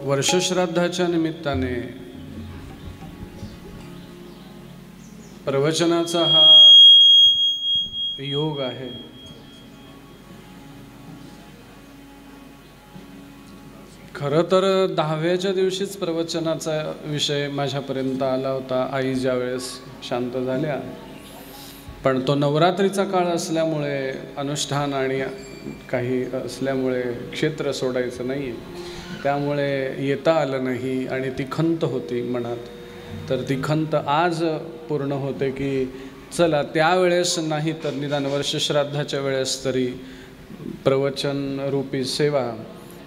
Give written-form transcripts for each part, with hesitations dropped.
वर्षश्राद्धाच्या निमित्ताने प्रवचनाचा हा योग आहे. खरं तर 10व्याच्या दिवशीच प्रवचनाचा विषय माझ्यापर्यंत आला होता, आई ज्या वेळेस शांत झाल्या. पण तो नवरात्रीचा काळ असल्यामुळे, अनुष्ठान आणि काही असल्यामुळे क्षेत्र सोडायचं नाही, त्यामुळे येता आलं नाही आणि ती खंत होती मनात. तर ती खंत आज पूर्ण होते की चला त्यावेळेस नाही तर निदान वर्षश्राद्धाच्या वेळेस तरी प्रवचन रूपी सेवा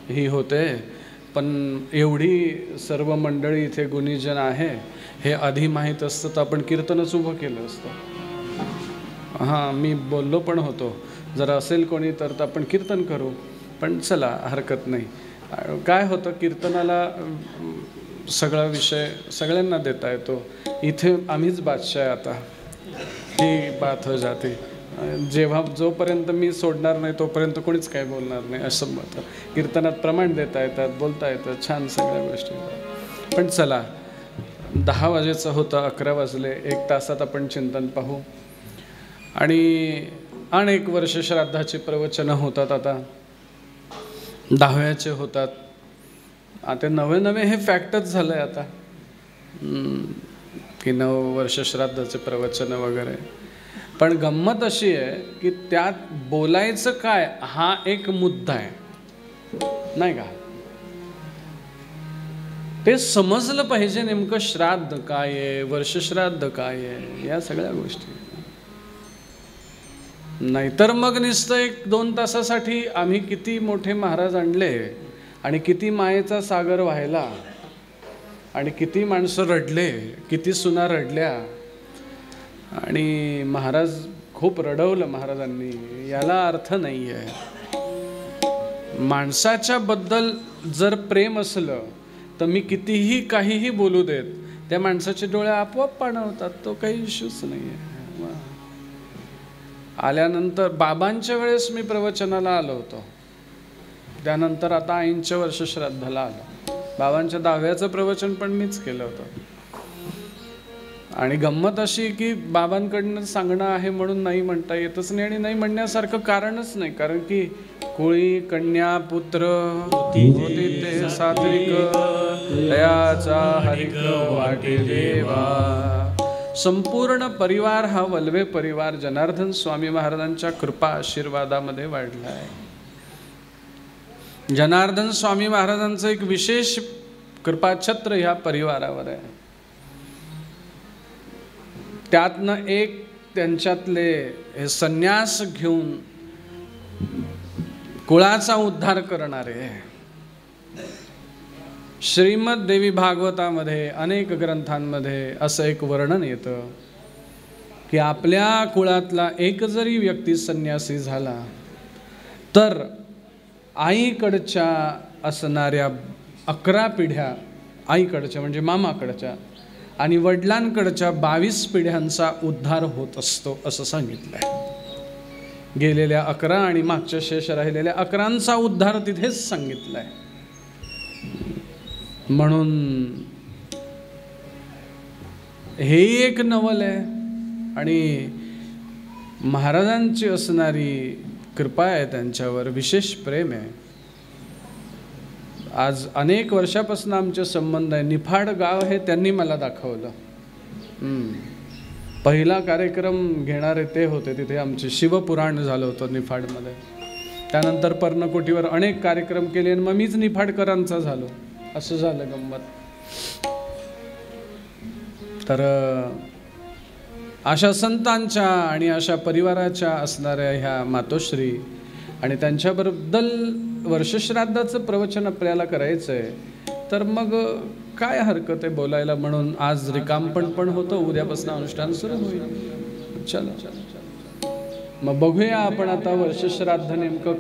ही होते. पण एवढी सर्व मंडळी इथे गुणीजन आहे हे आधी माहीत असतं तर आपण कीर्तनच उभं केलं असतं. हां, मी बोललो पण होतो जर असेल कोणी तर आपण कीर्तन करू, पण चला हरकत नाही. काय होतं, कीर्तनाला सगळा विषय सगळ्यांना देता येतो. इथे आम्हीच बादशाह आता, ही बात हो जाते. जेव्हा जोपर्यंत मी सोडणार नाही तोपर्यंत कोणीच काय बोलणार नाही असं मत. कीर्तनात प्रमाण देता येतात, बोलता येतं, छान सगळ्या गोष्टी. पण चला 10 वाजेचं होतं, 11 वाजले, 1 तासात आपण चिंतन पाहू. आणि अनेक वर्ष श्राद्धाची प्रवचनं होतात. आता 10व्याचे होतात. आता नवे हे फॅक्टच झालं आहे आता की 9 वर्ष श्राद्धाचे प्रवचनं वगैरे. पण गंमत अशी आहे की त्यात बोलायचं काय हा एक मुद्दा आहे, नाही का? ते समजलं पाहिजे नेमकं श्राद्ध काय आहे, वर्षश्राद्ध काय आहे, या सगळ्या गोष्टी. नाहीतर मग नुसतं 1-2 तासासाठी आम्ही किती मोठे महाराज आणले आणि किती मायेचा सागर वाहिला आणि किती माणसं रडले, किती सुना रडल्या आणि महाराज खूप रडवलं महाराजांनी, याला अर्थ नाही आहे. माणसाच्या बद्दल जर प्रेम असलं तर मी कितीही काहीही बोलू देत, त्या माणसाचे डोळे आपोआप पाणवतात, तो काही इश्यूच नाही आहे. आल्यानंतर बाबांच्या वेळेस मी प्रवचनाला आलो होतो, त्यानंतर आता आईंच्या वर्ष श्राद्धाला आलो. बाबांच्या 10व्याचं प्रवचन पण मीच केलं होतं. आणि गंमत अशी की बाबांकडनं सांगणं आहे म्हणून नाही म्हणता येतच नाही आणि नाही म्हणण्यासारखं कारणच नाही. कारण की कुळी कन्या पुत्र होती ते सात्विक, दयाचा हरिक वाटे देवा. संपूर्ण परिवार हा वल्वे परिवार जनार्दन स्वामी महाराजांच्या कृपा आशीर्वादामध्ये वाढला आहे. जनार्दन स्वामी महाराजांचं एक विशेष कृपाछत्र ह्या परिवारावर आहे. त्यातनं एक त्यांच्यातले हे संन्यास घेऊन कुळाचा उद्धार करणारे श्रीमद देवी भागवतामध्ये अनेक ग्रंथांमध्ये असं एक वर्णन येतं की आपल्या कुळातला एक जरी व्यक्ती संन्यासी झाला तर आईकडच्या असणाऱ्या 11 पिढ्या, आईकडच्या म्हणजे मामाकडच्या आणि वडिलांकडच्या 22 पिढ्यांचा उद्धार होत असतो असं सांगितलं आहे. गेलेल्या 11 आणि मागच्या शेष राहिलेल्या 11चा उद्धार तिथेच सांगितलं आहे. म्हणून हे एक नवल आहे आणि महाराजांची असणारी कृपा आहे, त्यांच्यावर विशेष प्रेम आहे. आज अनेक वर्षापासून आमचे संबंध आहे. निफाड गाव हे त्यांनी मला दाखवलं. पहिला कार्यक्रम घेणारे ते होते. तिथे आमचे शिवपुराण झालं होतं निफाडमध्ये. त्यानंतर पर्णकोटीवर अनेक कार्यक्रम केले आणि मग मीच निफाडकरांचा झालो. असं झालं गंमत. तर अशा संतांच्या आणि अशा परिवाराच्या असणाऱ्या ह्या मातोश्री आणि त्यांच्याबद्दल वर्षश्राद्धाचं प्रवचन आपल्याला करायचं आहे, तर मग काय हरकत आहे बोलायला. म्हणून आज रिकामपण पण होतं, उद्यापासून अनुष्ठान सुरू होईल. चला मग बघूया आपण आता वर्षश्राद्ध नेमकं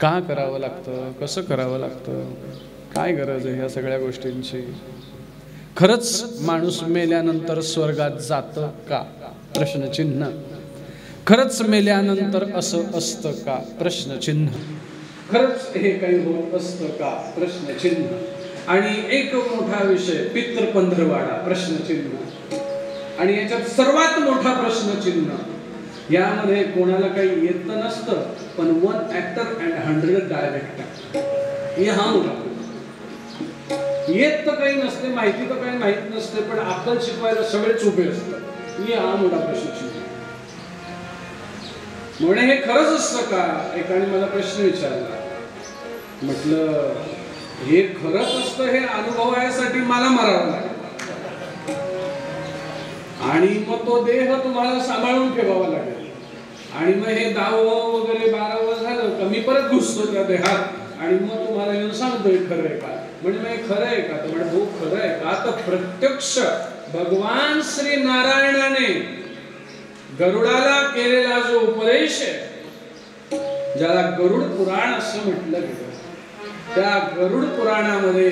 का करावं लागतं, कसं करावं लागतं, काय गरज आहे ह्या सगळ्या गोष्टींची. खरंच माणूस मेल्यानंतर स्वर्गात जातं का, प्रश्नचिन्ह. खरंच मेल्यानंतर असं असतं का, प्रश्नचिन्ह. खरंच हे काही होत असतं का, प्रश्नचिन्ह. आणि एक मोठा विषय पितृपंधरवाडा, प्रश्नचिन्ह. आणि याच्यात सर्वात मोठा प्रश्नचिन्ह, यामध्ये कोणाला काही येत नसतं पण 1 ऍक्टर अँड 100 डायरेक्टर. हे हा मोठा येत तर काही नसते, माहिती तर काही माहित नसते, पण अक्कल शिकवायला सगळेच उभे असतात. ही हा मोठा प्रश्नचिन्ह. म्हणे हे खरंच असतं का. एकाने मला प्रश्न विचारला. म्हटलं हे खरंच असतं हे अनुभवासाठी मला मरावं लागेल आणि मग तो देह तुम्हाला सांभाळून ठेवावा लागेल आणि मग हे 10व वगैरे 12व झालं का मी परत घुसतो त्या देहात आणि मग तुम्हाला येऊन सांगतो हे खरं आहे का. म्हणजे मग खरं आहे का. तर म्हणजे हो खरं आहे का. तर प्रत्यक्ष भगवान श्री नारायणाने गरुडाला केलेला जो उपदेश आहे, ज्याला गरुड पुराण असं म्हटलं गेलं, त्या गरुड पुराणामध्ये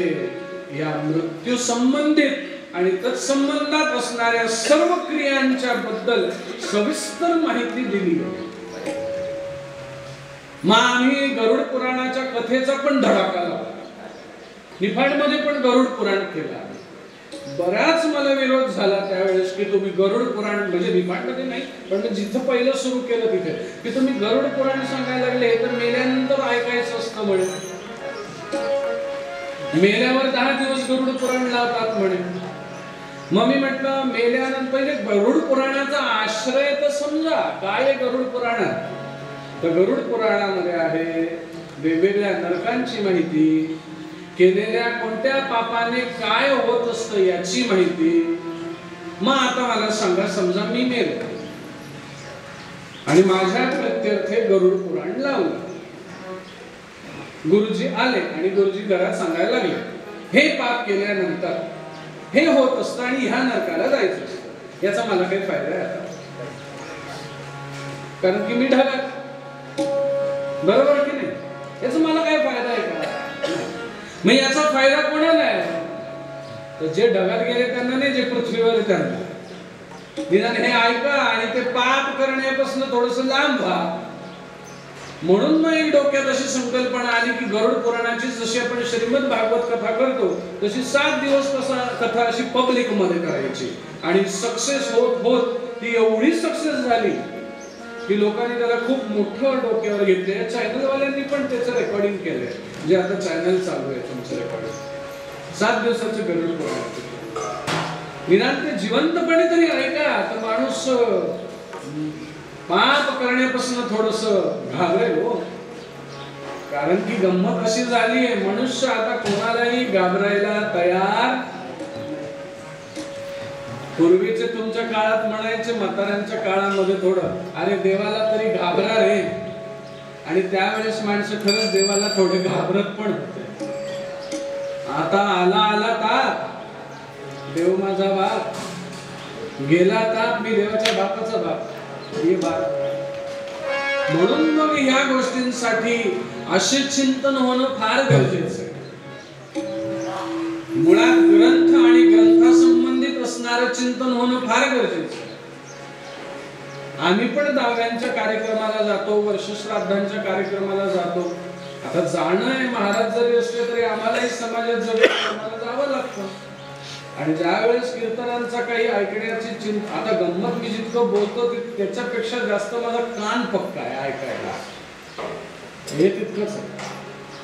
या मृत्यू संबंधित आणि तत्संबंधात असणाऱ्या सर्व क्रियांच्या बद्दल सविस्तर माहिती दिली आहे. मग आम्ही गरुड पुराणाच्या कथेचा पण धडाका लावला. निफाडमध्ये पण गरुड पुराण केला. बराच मला विरोध झाला त्यावेळेस की तुम्ही गरुड पुराण म्हणजे निफाडमध्ये नाही पण जिथं पहिलं सुरू केलं तिथे की तुम्ही गरुड पुराण सांगायला लागले, हे तर मेल्यानंतर ऐकायचं असतं म्हणे. मेल्यावर 10 दिवस गरुड पुराण लावतात म्हणे. मग मी म्हटलं मेल्यानंतर पहिले गरुड पुराणाचा आश्रय तर समजा काय आहे गरुड पुराणात. तर गरुड पुराणामध्ये आहे वेगवेगळ्या नरकांची माहिती, केलेल्या कोणत्या पापाने काय होत असतं याची माहिती. मग आता मला सांगा, समजा मी मेलो आणि माझ्या प्रत्यर्थे गरुड पुराण लावलं. गुरुजी आले आणि गुरुजी घरात सांगायला लागले हे पाप केल्यानंतर हे होत असतं आणि ह्या नरकाला जायचं असतं. याचा मला काही फायदा आहे आता, कारण की मी ढगात. बरोबर की नाही. याचा मला काय फायदा आहे का. मग याचा फायदा कोणाला आहे. तर जे ढगात गेले त्यांना नाही, जे पृथ्वीवर त्यांना. निदान हे ऐका आणि ते पाप करण्यापासून थोडस लांब व्हा. म्हणून मग एक डोक्यात अशी संकल्पना आली की गरुड पुराणाची जशी आपण श्रीमद भागवत कथा करतो तशी 7 दिवस कथा अशी पब्लिक मध्ये करायची. आणि सक्सेस होत होत ती एवढी सक्सेस झाली की लोकांनी त्याला खूप मोठं डोक्यावर घेतले. चॅनलवाल्यांनी पण त्याचं रेकॉर्डिंग केलंय, जे आता चॅनल चालू आहे तुमचं रेकॉर्डिंग. 7 दिवसाचं गरुड पुराण. निदान ते जिवंतपणे तरी ऐका तर माणूस पाप करण्यापासून थोडस घाबरेल हो. कारण की गंमत अशी झाली आहे, मनुष्य आता कोणालाही घाबरायला तयार. पूर्वीचे तुमच्या काळात म्हणायचे, म्हाताऱ्यांच्या काळामध्ये थोडं अरे देवाला तरी घाबरा रे. आणि त्यावेळेस माणसं खरंच देवाला थोडे घाबरत पण होते. आता आला आला ताप, देव माझा बाप, गेला ताप, मी देवाच्या बापाचा बाप, हे बाप. म्हणून मग या गोष्टींसाठी असे चिंतन होणं फार गरजेचं आहे. मुळात ग्रंथ आणि ग्रंथासंबंधित असणारं चिंतन होणं फार गरजेचं आहे. आम्ही पण दहाव्यांच्या कार्यक्रमाला जातो, वर्षश्राद्धांच्या कार्यक्रमाला जातो. आता जाणं आहे, महाराज जरी असले तरी आम्हालाही समाजात जवळ आम्हाला जावं लागतं. आणि ज्या वेळेस कीर्तनांचा काही ऐकण्याची चिंता, आता गंमत मी जितकं बोलतो त्याच्यापेक्षा जास्त माझा कान पक्का आहे ऐकायला, हे तितकंच आहे.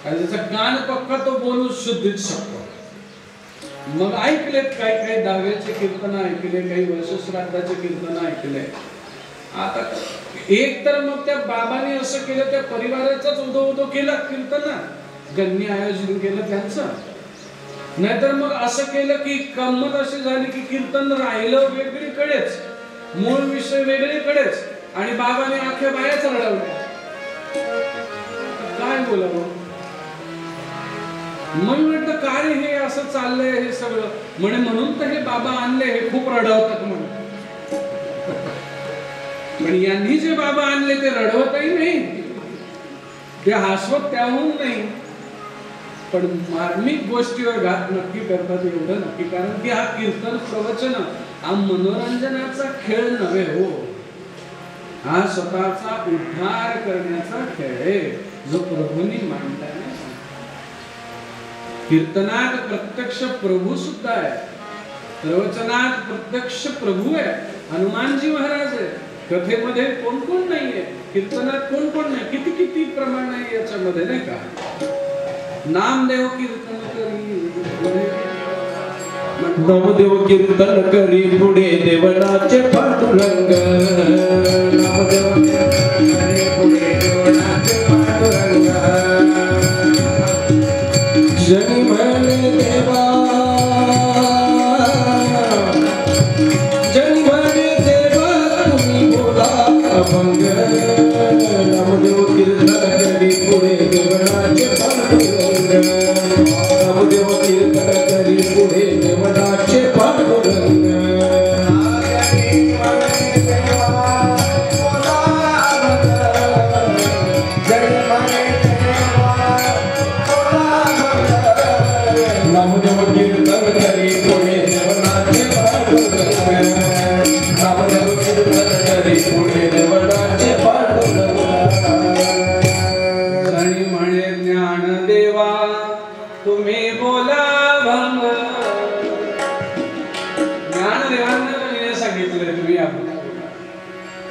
आणि ज्याचा कान पक्का तो बोलू शुद्धीत शकतो. मग ऐकलेत काही दहाव्याचे कीर्तन ऐकले, काही वर्षश्राद्धाचे कीर्तन ऐकले. आता एक तर मग त्या बाबांनी असं केलं, त्या परिवाराचाच उदो केला कीर्तन, ज्यांनी आयोजन केलं त्यांचं. नाहीतर मग असं केलं की गंमत अशी झाली की कीर्तन राहिलं वेगळीकडेच, मूळ विषय वेगळीकडेच, आणि बाबाने अख्ख्या बायाच रडवल्या. काय बोलावं? मग म्हटलं काय हे असं चाललंय हे सगळं. म्हणे म्हणून तर हे बाबा आणले, हे खूप रडवतात म्हणे. पण यांनी जे बाबा आणले ते रडवतही नाही, ते हसवत त्याहून नाही, पण मार्मिक गोष्टीवर घात नक्की करतात, एवढं नक्की. कारण की हा कीर्तन प्रवचन हा मनोरंजनाचा खेळ नव्हे हो, हा स्वतःचा उद्धार करण्याचा खेळ आहे, जो प्रभूंनी मांडला आहे. कीर्तनात प्रत्यक्ष प्रभू सुद्धा आहे, प्रवचनात प्रत्यक्ष प्रभू आहे. हनुमानजी महाराज आहे, कथेमध्ये कोण कोण नाहीये, कीर्तनात कोण कोण नाही, किती किती प्रमाण आहे याच्यामध्ये, नाही का. नामदेव कीर्तन करी, नामदेव कीर्तन करी पुढे देवनाचे पांडुरंग, नामदेव कीर्तन करी पुढे देवनाचे पांडुरंग. जनी म्हणे देवा, जनी म्हणे देवा तुम्ही बोला अभंग, नामदेव कीर्तन करी पुढे देवनाचे पांडुरंग, नामदेव कीर्तन करी पुढे देवनाचे पांडुरंग. नामदेव कीर्तन करी पुढे देवनाचे पांडुरंग, नामदेव कीर्तन करी पुढे देवनाचे पांडुरंग. आणि म्हणे ज्ञानदेवा तुम्ही बोला भंग. ज्ञानदेवांना सांगितलं तुम्ही आपण.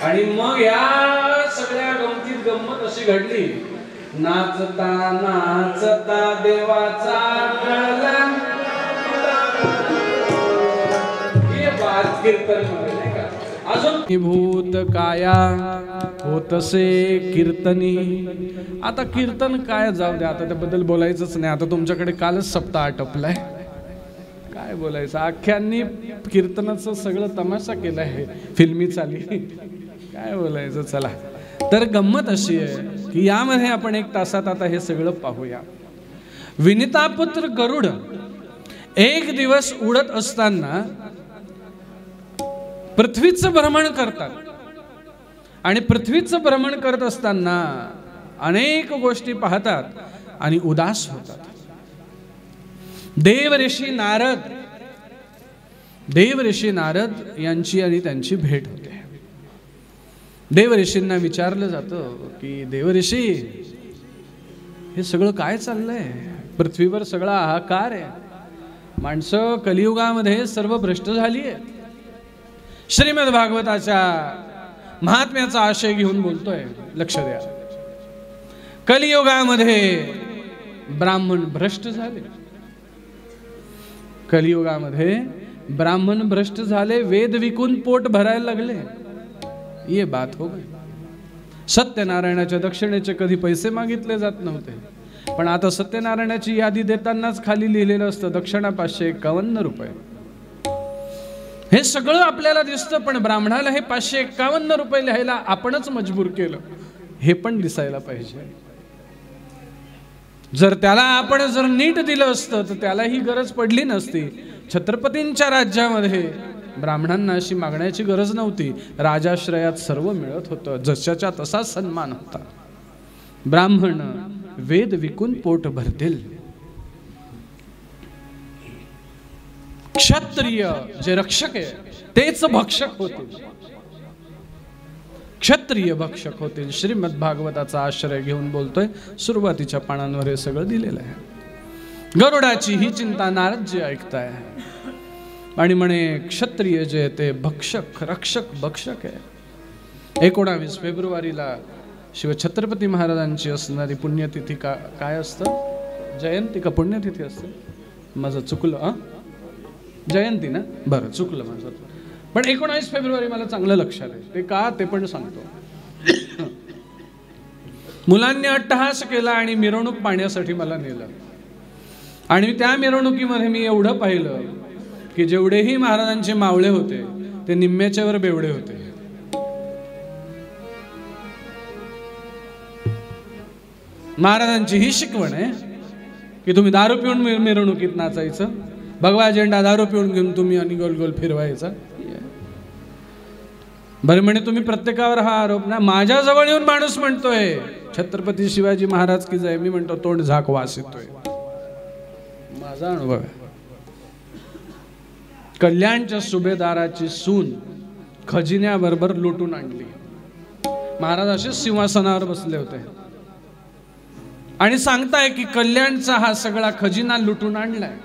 आणि मग या सगळ्या गमतीत गंमत अशी घडली, नाचता नाचता देवाचा कळला, हे बात कीर्तन मध्ये नाही का. अजून भूत काया होतसे कीर्तनी. आता कीर्तन काय जाऊ द्या, आता त्याबद्दल बोलायचंच नाही. आता तुमच्याकडे कालच सप्ताह आटपलाय, काय बोलायचं. आख्यांनी कीर्तनाचं सगळं तमाशा केलाय, फिल्मी चाली, काय बोलायचं. चला तर गंमत अशी आहे की यामध्ये आपण 1 तासात आता हे सगळं पाहूया. विनितापुत्र गरुड एक दिवस उडत असताना पृथ्वीचं भ्रमण करतात, आणि पृथ्वीचं भ्रमण करत असताना अनेक गोष्टी पाहतात आणि उदास होतात. देव ऋषी नारद यांची आणि त्यांची भेट होते. देव ऋषींना विचारलं जातं की देव ऋषी, हे सगळं काय चाललंय, पृथ्वीवर सगळा हाहाकार आहे, माणसं कलियुगामध्ये सर्व भ्रष्ट झाली आहे. श्रीमद भागवताच्या महात्म्याचा आशय घेऊन बोलतोय, लक्ष द्या. कलियुगामध्ये ब्राह्मण भ्रष्ट झाले, कलियुगामध्ये ब्राह्मण भ्रष्ट झाले, वेद विकून पोट भरायला लागले. ये बात हो गई. सत्यनारायणाच्या दक्षिणेचे कधी पैसे मागितले जात नव्हते, पण आता सत्यनारायणाची यादी देतानाच खाली लिहिलेलं असतं दक्षिणा 551 रुपये. हे सगळं आपल्याला दिसतं, पण ब्राह्मणाला हे 551 रुपये लिहायला आपणच मजबूर केलं, हे पण दिसायला पाहिजे. जर त्याला आपण जर नीट दिलं असतं तर त्याला ही गरज पडली नसती. छत्रपतींच्या राज्यामध्ये ब्राह्मणांना अशी मागण्याची गरज नव्हती. राजाश्रयात सर्व मिळत होतं, जशाच्या तसा सन्मान होता. ब्राह्मण वेद विकून पोट भरतील. क्षत्रिय जे रक्षक आहे तेच भक्षक होतील. क्षत्रिय भक्षक होतील. श्रीमद भागवताचा आश्रय घेऊन बोलतोय. सुरुवातीच्या पानांवर हे सगळं दिलेलं आहे. गरुडाची ही चिंता नारदजी ऐकताय आणि म्हणे क्षत्रिय जे ते भक्षक रक्षक भक्षक आहे. 19 फेब्रुवारीला शिवछत्रपती महाराजांची असणारी पुण्यतिथी काय असतं? जयंती का पुण्यतिथी असते? माझं चुकलं. जयंती ना? बरं, चुकलं माझं. पण 19 फेब्रुवारी मला चांगलं लक्षात आहे. ते का ते पण सांगतो. मुलांनी अट्टहास केला आणि मिरवणूक पाहण्यासाठी मला नेलं. आणि त्या मिरवणुकीमध्ये मी एवढं पाहिलं की जेवढेही महाराजांचे मावळे होते ते निम्म्याच्या वर बेवडे होते. महाराजांची ही शिकवण आहे की तुम्ही दारू पिऊन मिरवणुकीत नाचायचं, भगवा झेंडा दारू पिऊन घेऊन तुम्ही आणि गोल गोल फिरवायचा. बरं म्हणे तुम्ही प्रत्येकावर हा आरोप ना. माझ्या जवळ येऊन माणूस म्हणतोय छत्रपती शिवाजी महाराज की जय. मी म्हणतो तोंड झाक वास येतोय. माझा अनुभव आहे. कल्याणच्या सुभेदाराची सून खजिन्याबरोबर लुटून आणली. महाराज असेच सिंहासनावर बसले होते आणि सांगताय की कल्याणचा हा सगळा खजिना लुटून आणलाय.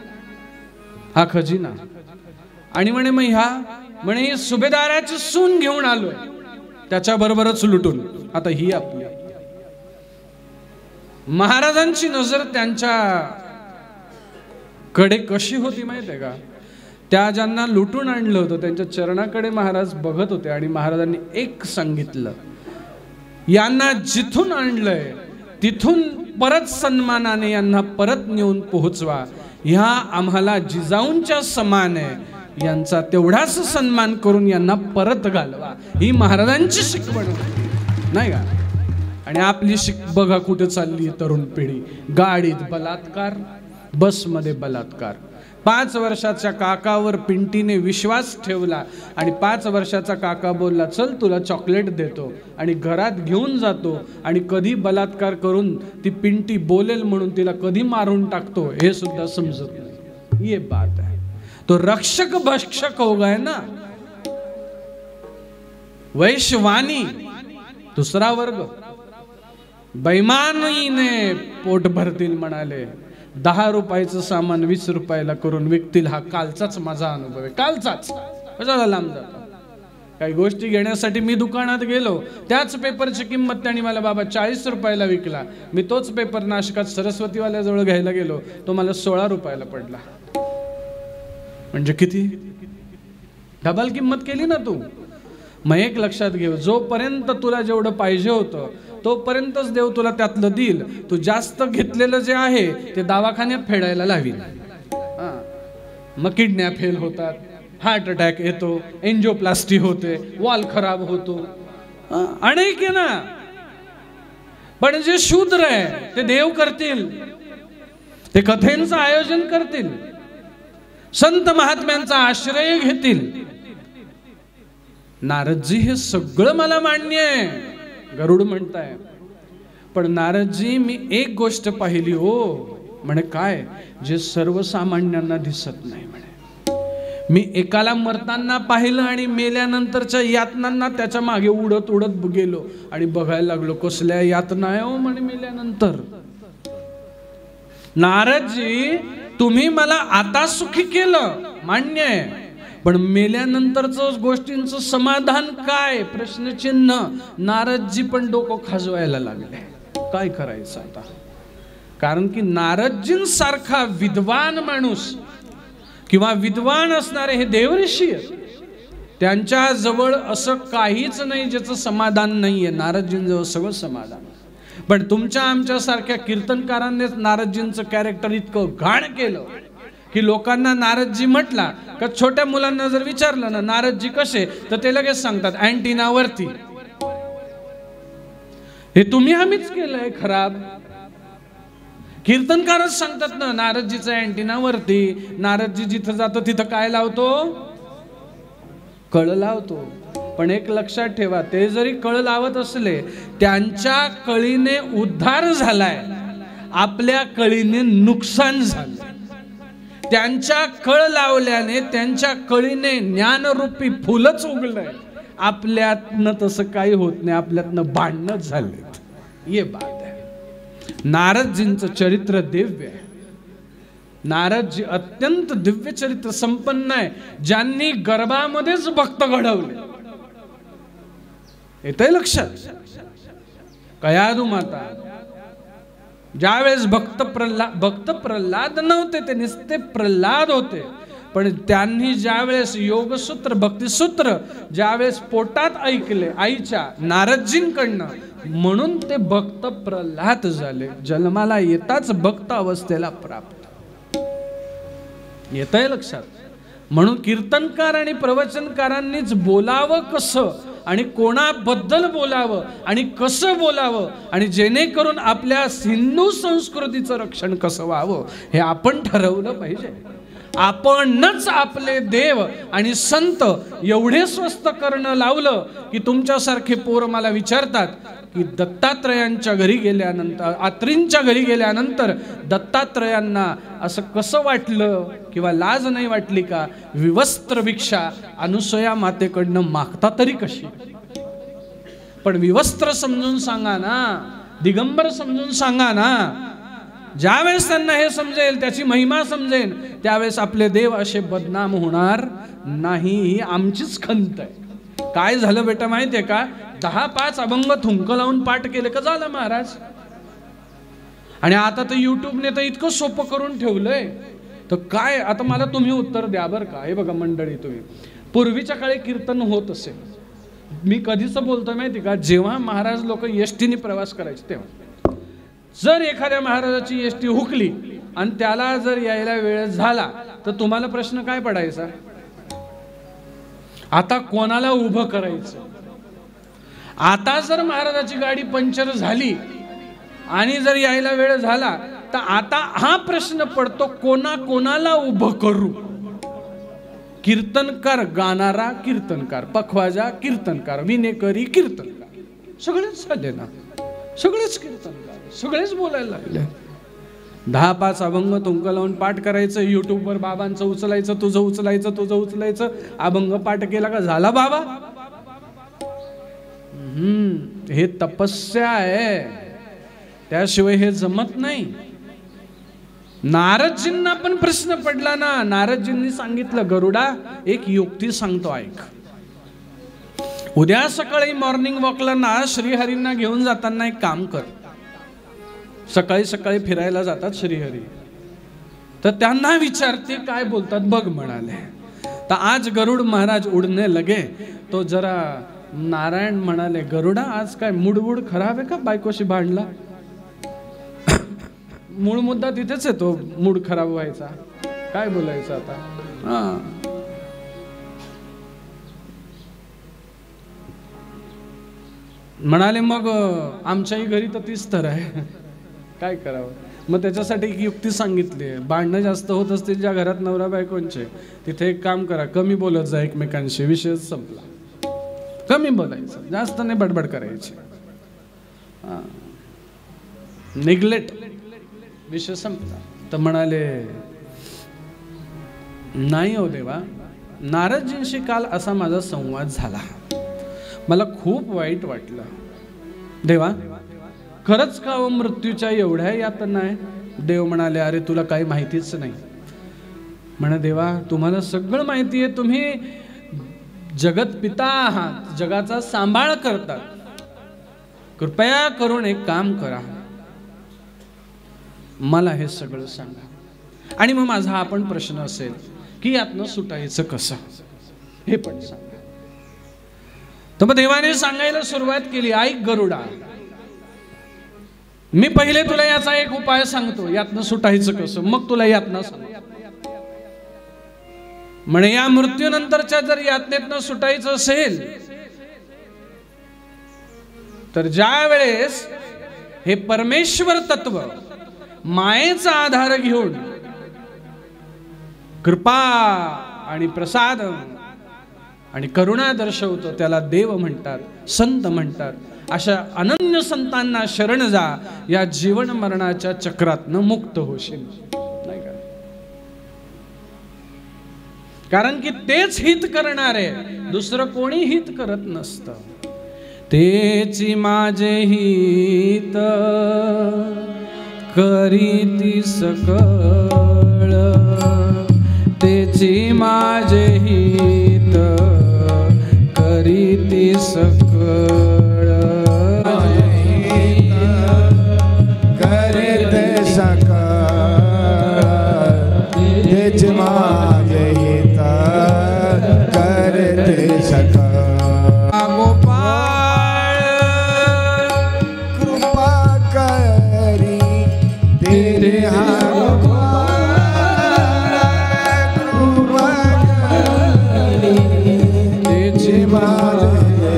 हा खजिना. आणि म्हणे मग ह्या म्हणे सुभेदाराची सून घेऊन आलोय त्याच्या बरोबरच लुटून. आता ही आपली. महाराजांची नजर त्यांच्या कडे कशी होती माहितीये का? त्या ज्यांना लुटून आणलं होतं त्यांच्या चरणाकडे महाराज बघत होते आणि महाराजांनी एक सांगितलं, यांना जिथून आणलंय तिथून परत सन्मानाने यांना परत नेऊन पोहोचवा. ह्या आम्हाला जिजाऊंच्या समान आहे, यांचा तेवढाच सन्मान करून यांना परत घालवा. ही महाराजांची शिकवण नाही का? आणि आपली बघा कुठे चालली तरुण पिढी. गाडीत बलात्कार, बसमध्ये बलात्कार. 5 वर्षाच्या काकावर पिंटीने विश्वास ठेवला आणि 5 वर्षाचा काका बोलला चल तुला चॉकलेट देतो आणि घरात घेऊन जातो आणि कधी बलात्कार करून ती पिंटी बोलेल म्हणून तिला कधी मारून टाकतो हे सुद्धा समजत नाही. ये बात है. तो रक्षक भक्षक हो गए ना. वैश्वानी दुसरा वर्ग. बैमानीने पोट भरतील म्हणाले. 10 रुपयाचं सामान 20 रुपयाला करून विकतील. हा कालचाच माझा अनुभव आहे. कालचाच. कशाला लांब जातो? काही गोष्टी घेण्यासाठी मी दुकानात गेलो, त्याच पेपरची किंमत त्यांनी मला बाबा 40 रुपयाला विकला. मी तोच पेपर नाशकात सरस्वतीवाल्याजवळ घ्यायला गेलो, तो मला 16 रुपयाला पडला. म्हणजे किती डबल किंमत केली ना तू. मग एक लक्षात घेऊ, जोपर्यंत तुला जेवढं पाहिजे होतं तोपर्यंतच देव तुला त्यातलं देईल. तू जास्त घेतलेलं जे आहे ते दवाखान्यात फेडायला लावील. मग किडन्या फेल होतात, हार्ट अटॅक येतो, एंजिओप्लास्टी होते, वॉल खराब होतो. अनेक आहे ना. पण जे शूद्र आहे ते देव करतील, ते कथेंचं आयोजन करतील, संत महात्म्यांचा आश्रय घेतील. नारदजी हे सगळं मला मान्य आहे, गरुड म्हणताय. पण नारदजी मी एक गोष्ट पाहिली हो. म्हणे काय? जे सर्वसामान्यांना दिसत नाही. म्हणे मी एकाला मरताना पाहिलं आणि मेल्यानंतरच्या यातनांना त्याच्या मागे उडत उडत गेलो आणि बघायला लागलो कसल्या यातना आहे हो म्हणे मेल्यानंतर. नारदजी तुम्ही मला आता सुखी केलं मान्य आहे, पण मेल्यानंतरच गोष्टींचं समाधान काय? प्रश्नचिन्ह. नारदजी पण डोकं खाजवायला लागले. काय करायचं आता? कारण की नारदजींसारखा विद्वान माणूस किंवा विद्वान असणारे हे देवऋषी आहेत. त्यांच्या जवळ असं काहीच नाही ज्याचं समाधान नाहीये. नारदजींजवळ सगळं समाधान. पण तुमच्या आमच्या सारख्या कीर्तनकारांनीच नारदजींचं कॅरेक्टर इतकं घाण केलं की लोकांना नारदजी म्हटला का छोट्या मुलांना जर विचारलं ना नारदजी कसे, तर ते लगेच सांगतात अँटिनावरती. हे तुम्ही आम्हीच केलंय खराब. कीर्तनकारच सांगतात ना, नारदजीचा अँटिना वरती, नारदजी जिथं जातो तिथं काय लावतो? कळ लावतो. पण एक लक्षात ठेवा, ते जरी कळ लावत असले, त्यांच्या कळीने उद्धार झालाय, आपल्या कळीने नुकसान झालं. त्यांच्या कळ लावल्याने, त्यांच्या कळीने ज्ञानरूपी फुलच उगलंय, आपल्यातनं तसं काही होत नाही, आपल्यातनं भांडणच झालेत. ये बात आहे. नारदजींचं चरित्र दिव्य आहे. नारदजी अत्यंत दिव्य चरित्र संपन्न आहे, ज्यांनी गर्भामध्येच भक्त घडवले. येतंय लक्षात? कयादू माता ज्यावेळेस भक्त प्रल्हाद नव्हते, ते नुसते प्रल्हाद होते, पण त्यांनी ज्यावेळेस योगसूत्र भक्तिसूत्र ज्यावेळेस पोटात ऐकले आईच्या नारदजींकडनं, म्हणून ते भक्त प्रल्हाद झाले. जन्माला येताच भक्त अवस्थेला प्राप्त. येतंय लक्षात? म्हणून कीर्तनकार आणि प्रवचनकारांनीच बोलावं कसं आणि कोणाबद्दल बोलावं आणि कसं बोलावं, आणि जेणेकरून आपल्या हिंदू संस्कृतीचं रक्षण कसं व्हावं हे आपण ठरवलं पाहिजे. आपणच आपले देव आणि संत एवढे स्वस्त करणं लावलं की तुमच्यासारखे पोर मला विचारतात की दत्तात्रयांच्या घरी गेल्यानंतर, आत्रींच्या घरी गेल्यानंतर दत्तात्रयांना असं कसं वाटलं किंवा लाज नाही वाटली का? विवस्त्र भिक्षा अनुसया मातेकडनं मागता तरी कशी? पण विवस्त्र समजून सांगा ना, दिगंबर समजून सांगा ना. ज्यावेळेस त्यांना हे समजेल, त्याची महिमा समजेल, त्यावेळेस आपले देव असे बदनाम होणार नाही. ही आमचीच खंत आहे. काय झालं बेटा माहितीये का? 10-5 अभंग थुंक लावून पाठ केले का झालं महाराज. आणि आता तर युट्यूबने तर इतकं सोपं करून ठेवलंय, तर काय आता मला तुम्ही उत्तर द्या बरं का. हे बघा मंडळी, तुम्ही पूर्वीच्या काळी कीर्तन होत असेल, मी कधीच बोलतोय माहिती का, जेव्हा महाराज लोक एसटीने प्रवास करायचे तेव्हा, जर एखाद्या महाराजाची एसटी हुकली आणि त्याला जर यायला वेळ झाला तर तुम्हाला प्रश्न काय पडायचा? आता कोणाला उभं करायचं? आता जर महाराजाची गाडी पंक्चर झाली आणि जर यायला वेळ झाला तर आता हा प्रश्न पडतो, कोणाला उभं करू? कीर्तनकार गाणारा कीर्तनकार, पखवाजा कीर्तनकार, विनेकरी कीर्तनकार, सगळेच झाले ना, सगळेच कीर्तनकार, सगळेच बोलायला लागले. 10-5 अभंग तुंक लावून पाठ करायचं, युट्यूबवर बाबांचं उचलायचं, तुझं उचलायचं, अभंग पाठ केला का झाला बाबा. हे तपस्या आहे, त्याशिवाय हे जमत नाही. नारदजींना पण प्रश्न पडला ना. नारदजींनी सांगितलं, गरुडा एक युक्ती सांगतो ऐक. उद्या सकाळी मॉर्निंग वॉकला ना श्रीहरींना घेऊन जाताना एक काम कर. सकाळी सकाळी फिरायला जातात श्रीहरी, तर त्यांना विचारते काय बोलतात बघ म्हणाले. तर आज गरुड महाराज उडने लगे, तो जरा नारायण म्हणाले, गरुडा आज काय मूड खराब आहे का? बायकोशी भांडला? मूळ मुद्दा तिथेच आहे, तो मूड खराब व्हायचा. काय बोलायचं आता? म्हणाले मग आमच्याही घरी तर तीच तर आहे, काय करावं? मग त्याच्यासाठी एक युक्ती सांगितली. भांडणं जास्त होत असतील ज्या घरात नवरा बायकोंचे, तिथे एक काम करा, कमी बोलत जा एकमेकांशी, विषय संपला. कमी बोलायचं, जास्त नाही बडबड करायची, निग्लेक्ट, विषय संपला. तर म्हणाले, नाही हो देवा, नारदजींशी काल असा माझा संवाद झाला, मला खूप वाईट वाटलं. देवा खरंच का मृत्यूच्या एवढ्या यातना आहे? देव म्हणाले, अरे तुला काही माहितीच नाही. म्हणे, देवा तुम्हाला सगळं माहिती आहे, तुम्ही जगत पिता आहात, जगाचा सांभाळ करतात, कृपया करून एक काम करा, मला हे सगळं सांगा. आणि मग माझा हा पण प्रश्न असेल की यातनं सुटायचं कसं, हे पण सांगा. तर मग देवाने सांगायला सुरुवात केली, ऐक गरुडा, मी पहिले तुला याचा एक उपाय सांगतो, यातनं सुटायचं कसं, मग तुला यातनं सांगतो. म्हणे, या मृत्यूनंतरच्या जर यातनेतनं सुटायचं असेल तर ज्या वेळेस हे परमेश्वर तत्व मायेचा आधार घेऊन कृपा आणि प्रसाद आणि करुणा दर्शवतो त्याला देव म्हणतात, संत म्हणतात. अशा अनन्य संतांना शरण जा, या जीवन मरणाच्या चक्रातनं मुक्त होशील. नाही का? कारण की तेच हित करणारे, दुसरं कोणी हित करत नसतं. तेची माझे हित करीती सकळ, तेची माझे हित करीती सकळ, करीते सकळ, तेची माझे हित करते सकळ. गोपाळ कृपा करी तेरे हा गोपाळ, कृपा करी तेची माझे,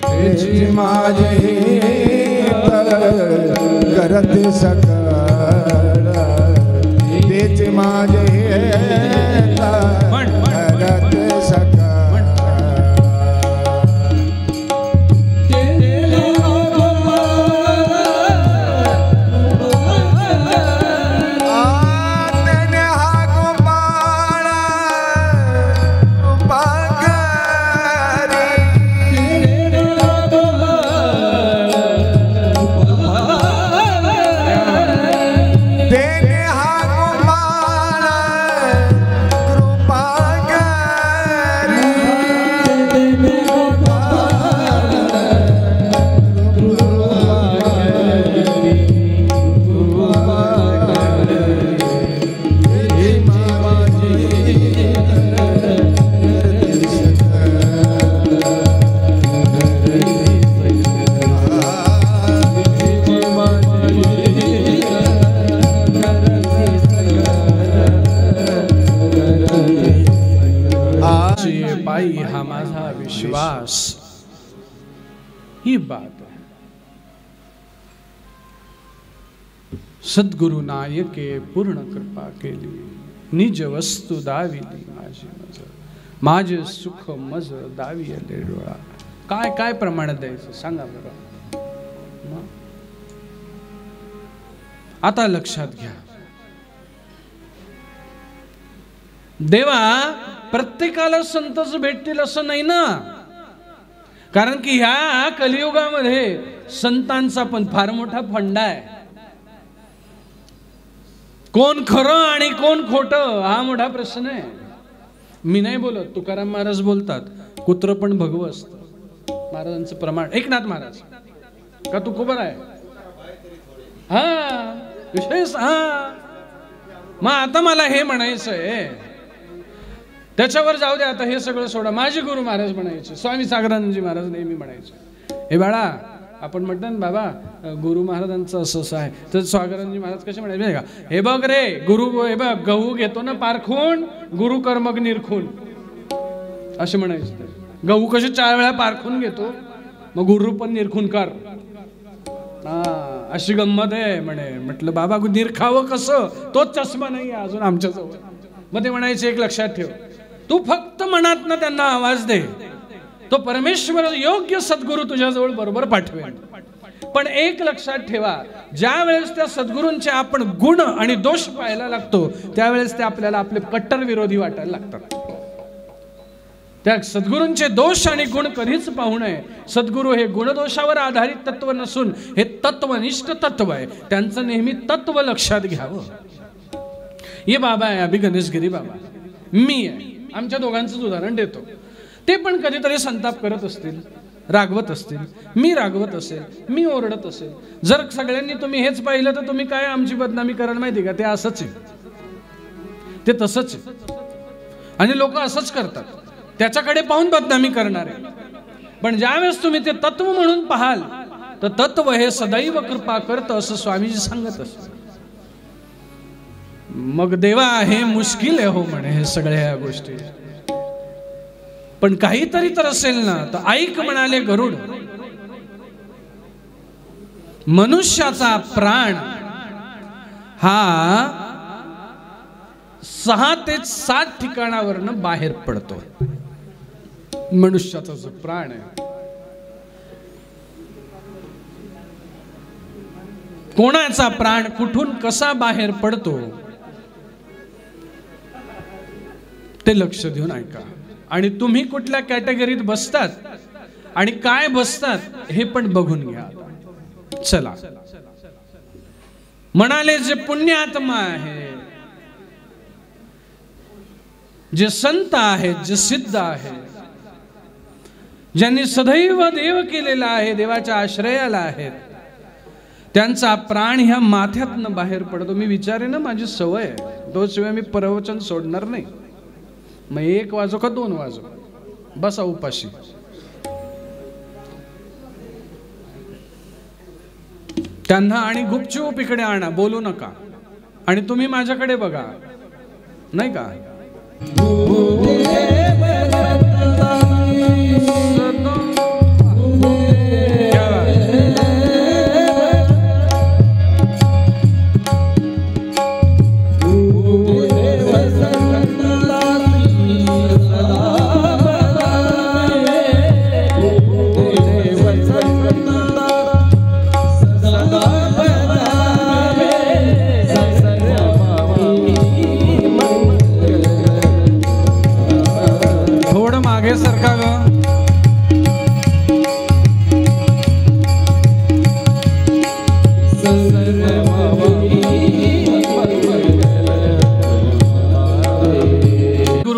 तेची माझे हित करते सकळ, तेची माझे हित करते सकळ. पायी हा माझा विश्वास, ही बात आहे. सद्गुरु नायके पूर्ण कृपा केली, निज वस्तू दाविली माझी मज, माझे सुख मज दाविले डोळा. काय काय प्रमाणात द्यायचं सांगा बरं. आता लक्षात घ्या, देवा प्रत्येकाला संतच भेटतील असं नाही ना. कारण की ह्या कलियुगामध्ये संतांचा पण फार मोठा फंडा आहे. कोण खरं आणि कोण खोटं हा मोठा प्रश्न आहे. मी नाही बोलत, तुकाराम महाराज बोलतात, कुत्र पण भगवं असतं. महाराजांचं प्रमाण एकनाथ महाराज का तुकोबर आहे. हा विशेष. हा मग आता मला हे म्हणायचं आहे, त्याच्यावर जाऊ दे, आता हे सगळं सोडा. माझे गुरु महाराज म्हणायचे, स्वामी सागरानंदजी महाराज नेहमी म्हणायचे, हे बाळा आपण म्हणतो ना बाबा गुरु महाराजांचं असं असं आहे, तर सागरानंदजी महाराज कसे म्हणायचे का, हे बघ रे गुरु, हे बघ गहू घेतो ना पारखून, गुरु कर मग निरखून, असे म्हणायचे. गहू कसे 4 वेळा पारखून घेतो, मग गुरु पण निरखून कर. हा अशी गंमत आहे म्हणे. म्हटलं बाबा निरखावं कसं, तोच चष्मा नाही आहे अजून आमच्याजवळ. मग ते म्हणायचे एक लक्षात ठेव, तू फक्त मनात ना त्यांना आवाज दे, तो परमेश्वर योग्य सद्गुरू तुझ्याजवळ बरोबर पाठवेल. पण एक लक्षात ठेवा, ज्या वेळेस त्या सद्गुरूंचे आपण गुण आणि दोष पाहायला लागतो, त्यावेळेस ते आपल्याला आपले कट्टर विरोधी वाटायला लागतात. त्या सद्गुरूंचे दोष आणि गुण कधीच पाहू नये. सद्गुरू हे गुणदोषावर आधारित तत्व नसून हे तत्वनिष्ठ तत्व आहे. त्यांचं नेहमी तत्व लक्षात घ्यावं. ये बाबा आहे अभि गणेशगिरी बाबा, मी आहे, आमच्या दोघांचंच उदाहरण देतो. ते पण कधीतरी संताप करत असतील, रागवत असतील, मी रागवत असेल, मी ओरडत असेल. जर सगळ्यांनी तुम्ही हेच पाहिलं तर तुम्ही काय आमची बदनामी कराल माहिती का. ते असंच आहे, ते तसंच आहे. आणि लोक असंच करतात, त्याच्याकडे पाहून बदनामी करणारे. पण ज्यावेळेस तुम्ही ते तत्व म्हणून पाहाल तर तत्व हे सदैव कृपा करतं असं स्वामीजी सांगत असतात. मग देवा हे मुश्किल आहे हो म्हणे हे सगळ्या गोष्टी. पण काहीतरी तर असेल ना. तर ऐक म्हणाले गरुड, मनुष्याचा प्राण हा 6 ते 7 ठिकाणावरनं बाहेर पडतो. मनुष्याचा जो प्राण आहे, कोणाचा प्राण कुठून कसा बाहेर पडतो ते लक्ष देऊन ऐका. आणि तुम्ही कुठल्या कॅटेगरीत बसतात आणि काय बसतात हे पण बघून घ्या. चला, म्हणाले जे पुण्यात्मा आहे, जे संत आहेत, जे सिद्ध आहेत, ज्यांनी सदैव देव केलेला आहे, देवाच्या आश्रयाला आहेत, त्यांचा प्राण ह्या माथ्यातनं बाहेर पडतो. मी विचारे ना, माझी सवय आहे, तो शिवाय मी प्रवचन सोडणार नाही. मग 1 वाजो का 2 वाजो, बसा उपाशी. त्यांना आणि गुपचूप इकडे आणा, बोलू नका, आणि तुम्ही माझ्याकडे बघा, नाही का.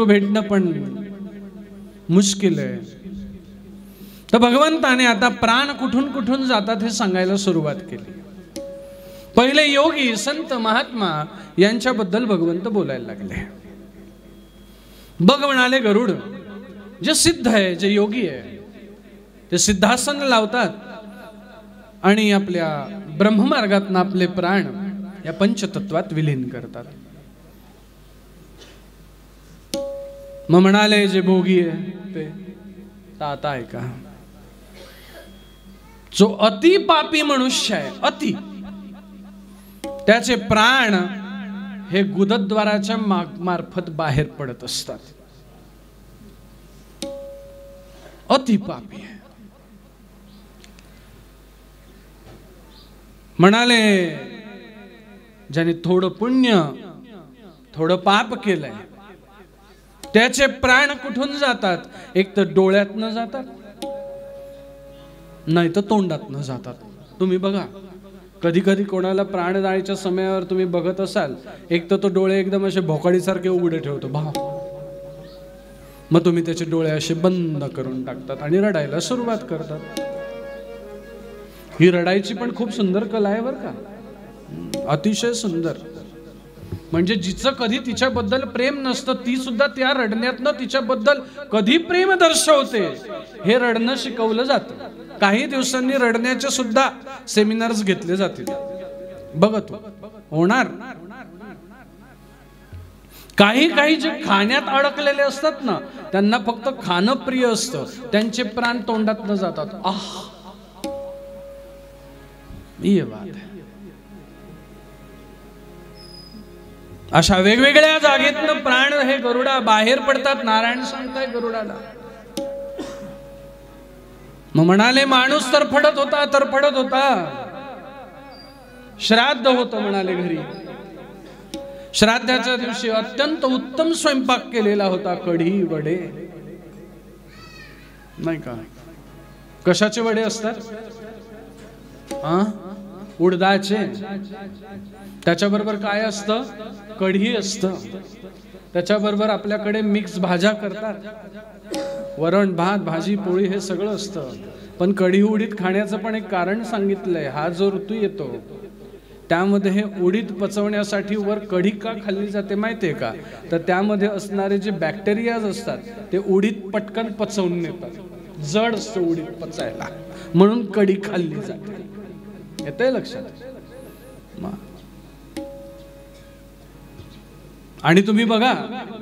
भेटणं पण मुश्किल आहे. तर भगवंताने आता प्राण कुठून कुठून जातात हे सांगायला सुरुवात केली. पहिले योगी संत महात्मा यांच्याबद्दल भगवंत बोलायला लागले. बघ म्हणाले गरुड, जे सिद्ध आहे, जे योगी आहे, ते सिद्धासन लावतात आणि आपल्या ब्रह्ममार्गात आपले प्राण या पंचतत्वात विलीन करतात. मग म्हणाले जे भोगी आहे ते आता आहे का, जो अति पापी मनुष्य आहे, अति, त्याचे प्राण हे गुदद्वाराच्या मार्फत बाहेर पडत असतात. अति पापी आहे. म्हणाले ज्याने थोडं पुण्य थोडं पाप केलंय त्याचे प्राण कुठून जातात, एक तर डोळ्यातनं जातात, नाही तर तोंडातनं जातात. तुम्ही बघा, कधी कधी कोणाला प्राण जायच्या समयावर तुम्ही बघत असाल, एक तर तो डोळे एकदम असे भोकाडीसारखे उघडे ठेवतो भाव, मग तुम्ही त्याचे डोळे असे बंद करून टाकतात आणि रडायला सुरुवात करतात. ही रडायची पण खूप सुंदर कला आहे बरं का, अतिशय सुंदर. म्हणजे जिचं कधी तिच्याबद्दल प्रेम नसतं ती सुद्धा त्या रडण्यातनं तिच्याबद्दल कधी प्रेम दर्शवते हे रडणं शिकवलं जातं. काही दिवसांनी रडण्याचे सुद्धा सेमिनार्स घेतले जातील, बघतो होणार. काही काही जे खाण्यात अडकलेले असतात ना, त्यांना फक्त खाणं प्रिय असतं, त्यांचे प्राण तोंडात न जातात. आह, ये बात है. अशा वेगवेगळ्या जागेतनं प्राण हे गरुडा बाहेर पडतात. नारायण सांगताय गरुडाला. मग म्हणाले माणूस तरफडत होता, श्राद्ध होतं म्हणाले घरी. श्राद्धाच्या दिवशी अत्यंत उत्तम स्वयंपाक केलेला होता, कढी वडे, नाही का. कशाचे वडे असतात, उडदाचे. त्याच्याबरोबर काय असतं, कढी असतं. त्याच्याबरोबर आपल्याकडे मिक्स भाज्या करतात, वरण भात भाजी पोळी हे सगळं असतं. पण कढी उडीद खाण्याचं पण एक कारण सांगितलंय. हा जो ऋतू येतो त्यामध्ये हे उडीद पचवण्यासाठी वर कढी का खाल्ली जाते माहितीये का, तर त्यामध्ये असणारे जे बॅक्टेरियाज असतात ते उडीद पटकन पचवून नेतात. जड असतं उडीद पचायला, म्हणून कढी खाल्ली जाते. येतंय लक्षात. आणि तुम्ही बघा,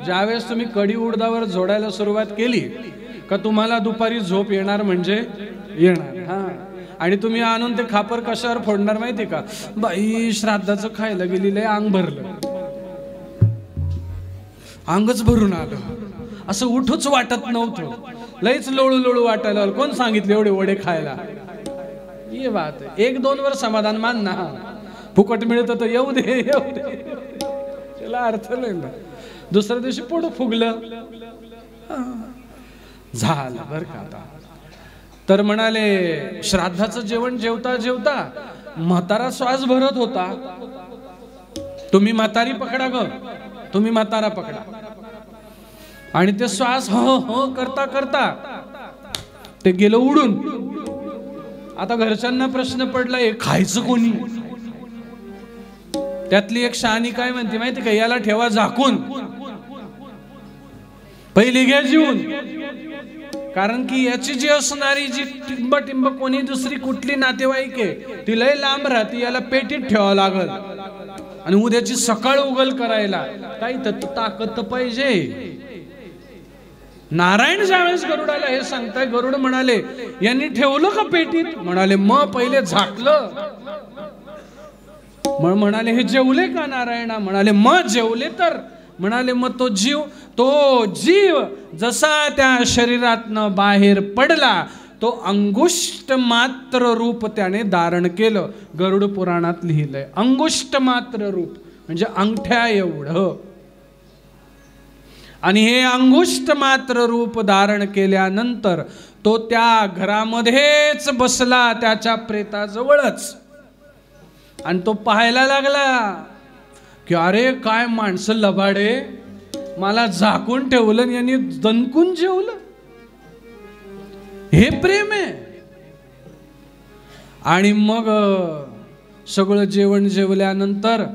ज्यावेळेस तुम्ही कढी उडदावर जोडायला सुरुवात केली का तुम्हाला दुपारी झोप येणार म्हणजे येणार. हा, आणि तुम्ही आणून ते खापर कशावर फोडणार माहिती का? बाई श्राद्धाचं खायला गेलेलं आहे, अंग भरलं, अंगच भरून आलं, असं उठूच वाटत नव्हतं, लईच लोळू लोळू वाटायला. कोण सांगितले एवढे वडे खायला? ये बात आहे. 1-2 वर समाधान मान ना, फुकट मिळतं तर येऊ दे येऊ दे, त्याला अर्थ नाही ना. दुसऱ्या दिवशी पोट फुगलं, झालं बर का. आता तर म्हणाले श्राद्धाचं जेवण जेवता जेवता म्हातारा श्वास भरत होता. तुम्ही म्हातारी पकडा ग, तुम्ही म्हातारा पकडा. आणि ते श्वास हो हो करता करता ते गेलं उडून. आता घरच्यांना प्रश्न पडला, हे खायचं कोणी? त्यातली एक शहाणी काय म्हणते माहिती का? याला ठेवा झाकून, पहिली घ्या जीवन. कारण की याची जी असणारी जी टिंब कोणी दुसरी कुठली नातेवाईक आहे ती लय लांब राहते, याला पेटीत ठेवावं लागल. आणि उद्याची सकाळ उगल करायला काही ताकद तर पाहिजे. नारायण ज्यावेळेस गरुडाला हे सांगताय, गरुड म्हणाले यांनी ठेवलं का पेटीत? म्हणाले मग पहिले झाकलं. मग म्हणाले हे जेवले का नारायणा? म्हणाले मग जेवले तर. म्हणाले मग तो जीव जसा त्या शरीरातनं बाहेर पडला तो अंगुष्ट मात्र रूप त्याने धारण केलं. गरुड पुराणात लिहिलंय अंगुष्ट मात्र रूप म्हणजे अंगठ्या एवढं. आणि हे अंगुष्ट मात्र रूप धारण केल्यानंतर तो त्या घरामध्येच बसला, त्याच्या प्रेताजवळच. आणि तो पाहायला लागला की अरे काय माणसं लबाडे, मला झाकून ठेवलं यांनी दणकून जेवलं, हे प्रेम आहे. आणि मग सगळं जेवण जेवल्यानंतर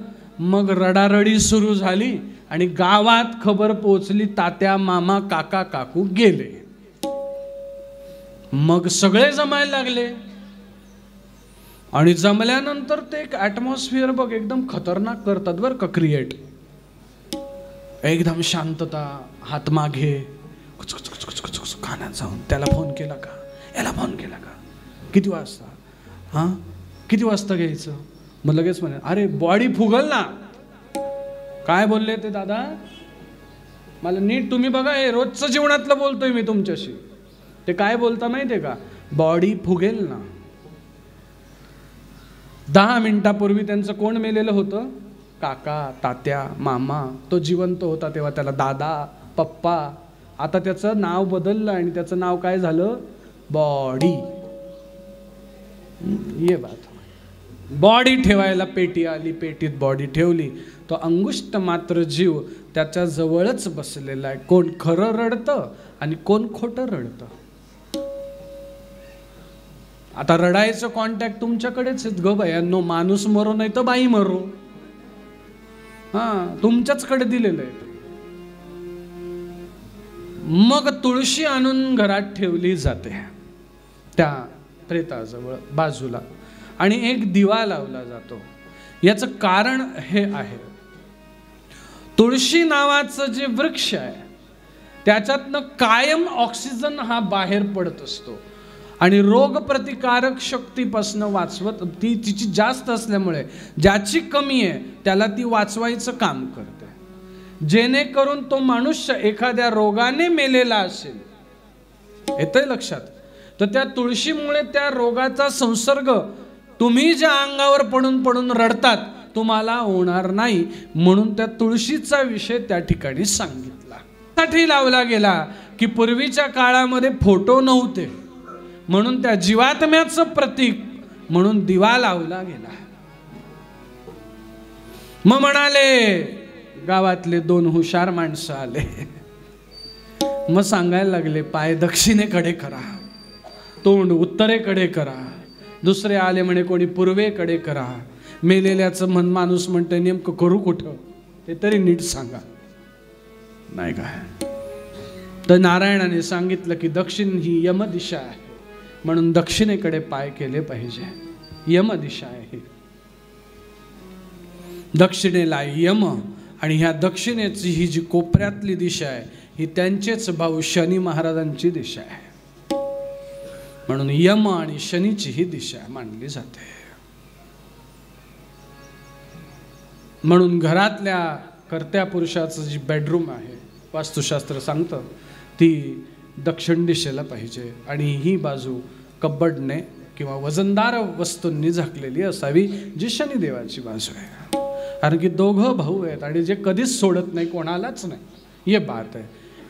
मग रडारडी सुरू झाली आणि गावात खबर पोहोचली, तात्या मामा काका काकू गेले. मग सगळे जमायला लागले. आणि जमल्यानंतर ते एक ॲटमॉस्फिअर बघ एकदम खतरनाक करतात बरं का क्रिएट. एकदम शांतता, हात मागे, कानात जाऊन त्याला फोन केला का, याला फोन केला का, किती वाजता, हां किती वाजता घ्यायचं. मग लगेच म्हणे अरे बॉडी फुगल ना. काय बोलले ते दादा? मला नीट तुम्ही बघा, हे रोजचं जीवनातलं बोलतोय मी तुमच्याशी. ते काय बोलता माहितीये का? बॉडी फुगेल ना. 10 मिनिटापूर्वी त्यांचं कोण मेलेलं होतं? काका, तात्या, मामा. तो जिवंत होता तेव्हा त्याला दादा, पप्पा. आता त्याचं नाव बदललं आणि त्याचं नाव काय झालं? बॉडी. ये बात. बॉडी ठेवायला पेटी आली, पेटीत बॉडी ठेवली. तो अंगुष्ट मात्र जीव त्याच्या जवळच बसलेला आहे. कोण खरं रडतं आणि कोण खोटं रडतं. आता रडायचं कॉन्टॅक्ट तुमच्याकडेच आहेत ग बायांनो. माणूस मरो नाही तर बाई मरो, हा तुमच्याच कडे दिलेलं आहे. मग तुळशी आणून घरात ठेवली जाते त्या प्रेताजवळ बाजूला आणि एक दिवा लावला जातो. याचं कारण हे आहे, तुळशी नावाचं जे वृक्ष आहे त्याच्यातनं कायम ऑक्सिजन हा बाहेर पडत असतो आणि रोग प्रतिकारक शक्तीपासून वाचवत, ती तिची जास्त असल्यामुळे ज्याची कमी आहे त्याला ती वाचवायचं काम करते. जेणेकरून तो मनुष्य एखाद्या रोगाने मेलेला असेल, येतंय लक्षात, तर त्या तुळशीमुळे त्या रोगाचा संसर्ग तुम्ही ज्या अंगावर पडून पडून रडतात तुम्हाला होणार नाही. म्हणून त्या तुळशीचा विषय त्या ठिकाणी सांगितला. साठी लावला गेला की पूर्वीच्या काळामध्ये फोटो नव्हते, म्हणून त्या जीवात्म्याचं प्रतीक म्हणून दिवा लावला गेला. मग म्हणाले गावातले 2 हुशार माणसं आले. मग सांगायला लागले पाय दक्षिणेकडे करा, तोंड उत्तरेकडे करा. दुसरे आले म्हणे कोणी पूर्वेकडे करा. मेलेल्याचं माणूस म्हणते नेमकं करू कुठं ते तरी नीट सांगा. नाही काय तर नारायणाने सांगितलं की दक्षिण ही यमदिशा आहे, म्हणून दक्षिणेकडे पाय केले पाहिजे. यमदिशा आहे, दक्षिणेला यम. आणि ह्या दक्षिणेची ही जी कोपऱ्यातली दिशा आहे ही त्यांचेच भाऊ शनी महाराजांची दिशा आहे. म्हणून यम आणि शनीची ही दिशा मानली जाते. म्हणून घरातल्या कर्त्या पुरुषाचं जी बेडरूम आहे वास्तुशास्त्र सांगतं ती दक्षिण दिशेला पाहिजे आणि ही बाजू कब्बडने किंवा वजनदार वस्तूंनी झाकलेली असावी जी शनिदेवाची बाजू आहे. कारण की दोघं भाऊ आहेत आणि जे कधीच सोडत नाही कोणालाच नाही. हे बात आहे.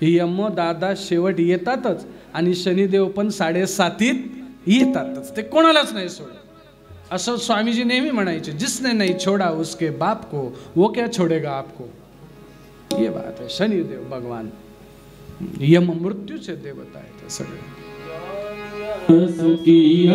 यम दादा शेवट येतातच आणि शनिदेव पण 7:30 येतातच, ते कोणालाच नाही सोडत. असं स्वामीजी नेहमी म्हणायचे, जिसने नहीं छोड़ा उसके बाप को वो क्या छोड़ेगा आपको. ये बात है. शनिदेव भगवान यम मृत्यूचे देवता आहेत सगळे. सुखी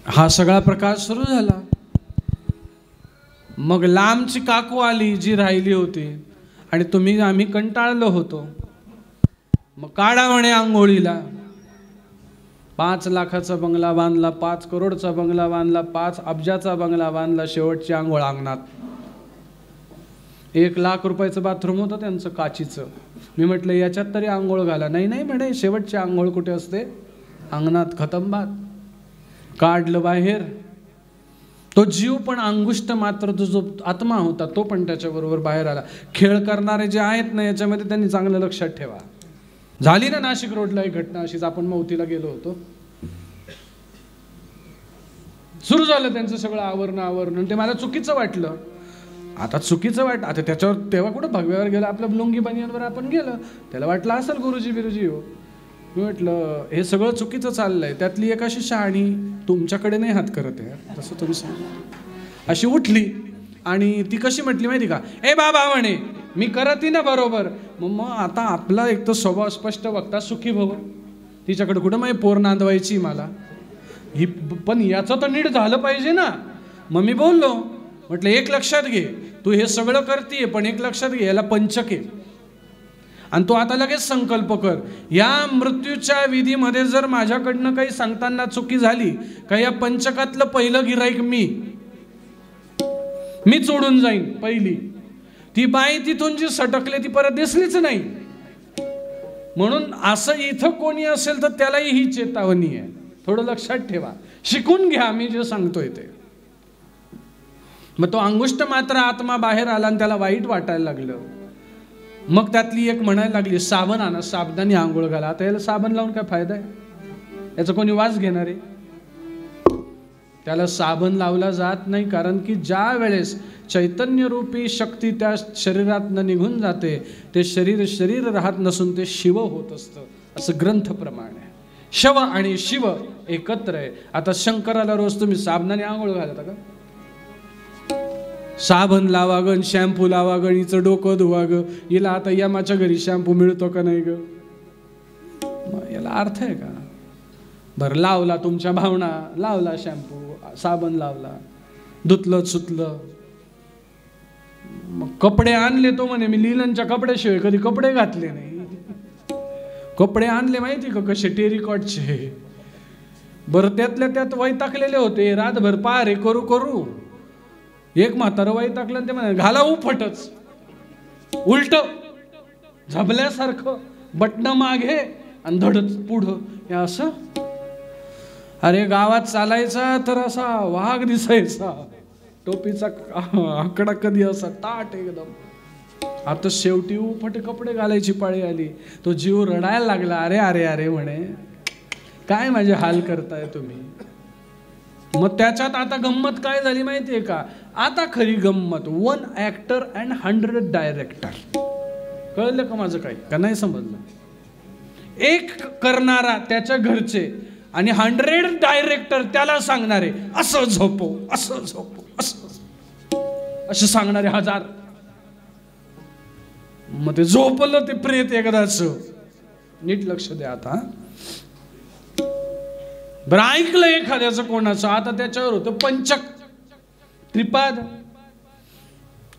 हा सगळा प्रकार सुरू झाला. मग लांबची काकू आली जी राहिली होती आणि आम्ही कंटाळलो होतो. मग काढा म्हणे आंघोळीला. 5 लाखाचा बंगला बांधला, 5 करोडचा बंगला बांधला, 5 अब्जाचा बंगला बांधला. शेवटची आंघोळ अंगणात. 1 लाख रुपयाचं बाथरूम होतं त्यांचं काचीचं. मी म्हटलं याच्यात तरी आंघोळ घाला. नाही नाही म्हणे, शेवटची आंघोळ कुठे असते? अंगणात, खतंबात. काढलं बाहेर. तो जीव पण अंगुष्ट मात्र तो जो आत्मा होता तो पण त्याच्याबरोबर बाहेर आला. खेळ करणारे जे आहेत ना याच्यामध्ये त्यांनी चांगलं लक्षात ठेवा. झाली ना नाशिक रोडला एक घटना अशीच. आपण मौतीला गेलो होतो. सुरू झालं त्यांचं सगळं आवरणं. ते मला चुकीचं वाटलं. आता त्याच्यावर तेव्हा कुठं भगव्यावर गेलं, आपल्या लुंगी बनियांवर आपण गेलं. त्याला वाटलं असेल गुरुजी बिरुजी हो. मी म्हटलं हे सगळं चुकीचं चाललंय. त्यातली एक अशी शहाणी तुमच्याकडे नाही हात करत आहे तसं तुम्ही सांगा. अशी उठली आणि ती कशी म्हटली माहिती का, ए बाबा म्हणे मी करती ना बरोबर. मग आता आपला एक तर स्वभाव स्पष्ट बघता सुखी भव. तिच्याकडे कुठं माझी पोर नांदवायची मला ही, पण याचं तर नीट झालं पाहिजे ना. मग मी बोललो, म्हटलं एक लक्षात घे, तू हे सगळं करतीये पण एक लक्षात घे, याला पंचक आहे. आणि तू आता लगेच संकल्प कर, या मृत्यूच्या विधीमध्ये जर माझ्याकडनं काही सांगताना चुकी झाली का या पंचकातलं पहिलं गिराईक मी सोडून जाईन. पहिली ती बाई तिथून जी सटकले ती परत दिसलीच नाही. म्हणून असं इथं कोणी असेल तर त्यालाही ही चेतावणी आहे. थोडं लक्षात ठेवा, शिकून घ्या मी जे सांगतोय ते. मग तो अंगुष्ट मात्र आत्मा बाहेर आला आणि त्याला वाईट वाटायला लागलं. मग त्यातली एक म्हणायला लागली, साबण आणा, साबणाने आंघोळ घाला. आता याला साबण लावून काय फायदा आहे? याचा कोणी वास घेणार आहे? त्याला साबण लावला जात नाही. कारण की ज्या वेळेस चैतन्यरूपी शक्ती त्या शरीरातनं निघून जाते ते शरीर राहत नसून ते शिव होत असतं, असं ग्रंथ प्रमाण आहे. शव आणि शिव एकत्र आहे. आता शंकराला रोज तुम्ही साबणाने आंघोळ घालता का? साबण लावा गण, शॅम्पू लावा गण, हिचं डोकं धुवा ग. हिला आता यमाच्या घरी शॅम्पू मिळतो का नाही ग? याला अर्थ आहे का? बरं लावला तुमच्या भावना, लावला शॅम्पू, साबण लावला, धुतलं सुतलं. मग कपडे आणले तो म्हणे मी लिलनच्या कपड्याशिवाय कधी कपडे घातले नाही. कपडे आणले माहिती का कसे? टेरिकॉटचे. बरं त्यातल्या त्यात वैतागलेले होते. रातभर पारे करू करू एक म्हातारं वैतागलं ते म्हणे घाला उफटच, उलट झबल्यासारखं, बटणं मागे आणि धडच पुढं. हे असं. अरे गावात चालायचा तर असा वाघ दिसायचा, टोपीचा आकडा कधी असा ताट एकदम. आता शेवटी उफट कपडे घालायची पाळी आली. तो जीव रडायला लागला. अरे अरे अरे म्हणे काय माझे हाल करताय तुम्ही. मग त्याच्यात आता गंमत काय झाली माहितीये का? आता खरी गंमत, 1 ॲक्टर अँड 100 डायरेक्टर. कळलं का माझं काही का नाही समजलं? एक करणारा त्याच्या घरचे आणि 100 डायरेक्टर त्याला सांगणारे असं झोपो असं झोपो असं सांगणारे 1000. मग ते झोपलं ते प्रेत एकदाच. नीट लक्ष द्या आता. बरं ऐकलं एखाद्याचं कोणाचं, आता त्याच्यावर होतं पंचक त्रिपाद.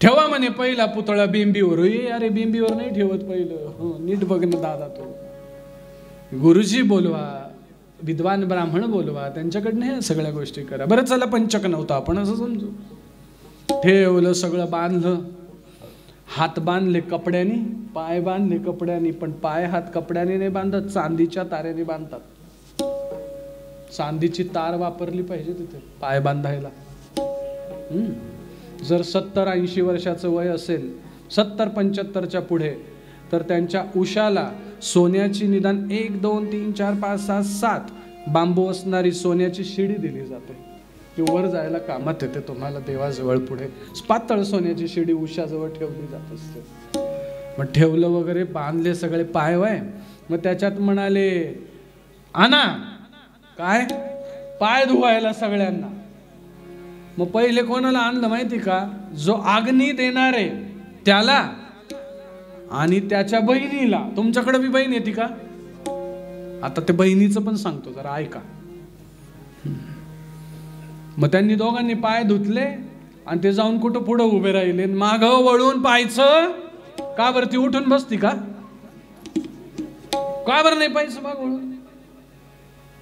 ठेवा म्हणे पहिला पुतळा बिंबीवर. अरे बिंबीवर नाही ठेवत पहिलं, नीट बघ ना दादा. तो गुरुजी बोलवा, विद्वान ब्राह्मण बोलवा, त्यांच्याकडनं हे सगळ्या गोष्टी करा. बरं चला पंचक नव्हतं आपण असं समजू. ठेवलं सगळं, बांधलं, हात बांधले कपड्याने, पाय बांधले कपड्याने. पण पाय हात कपड्याने नाही बांधत, चांदीच्या तारेने बांधतात. चांदीची तार वापरली पाहिजे तिथे पाय बांधायला. जर 70-80 वर्षाचं वय असेल, 70-75च्या पुढे, तर त्यांच्या उशाला सोन्याची निदान 1 2 3 4 5 6 7 बांबू असणारी सोन्याची शिडी दिली जाते. ती वर जायला कामात येते तुम्हाला देवाजवळ. पुढे पातळ सोन्याची शिडी उशाजवळ ठेवली जात असते. मग ठेवलं वगैरे, बांधले सगळे पाय वय. मग त्याच्यात म्हणाले आणा काय पाय धुवायला सगळ्यांना. मग पहिले कोणाला आणलं माहिती का? जो अग्नी देणार आहे त्याला आणि त्याच्या बहिणीला. तुमच्याकडे बी बहीण येते का? आता ते बहिणीचं पण सांगतो, जरा ऐका. मग त्यांनी दोघांनी पाय धुतले आणि ते जाऊन कुठं पुढं उभे राहिले. मागं वळून पाहायचं का? बरं ती उठून बसती का? का बरं नाही पाहायचं माग वळून?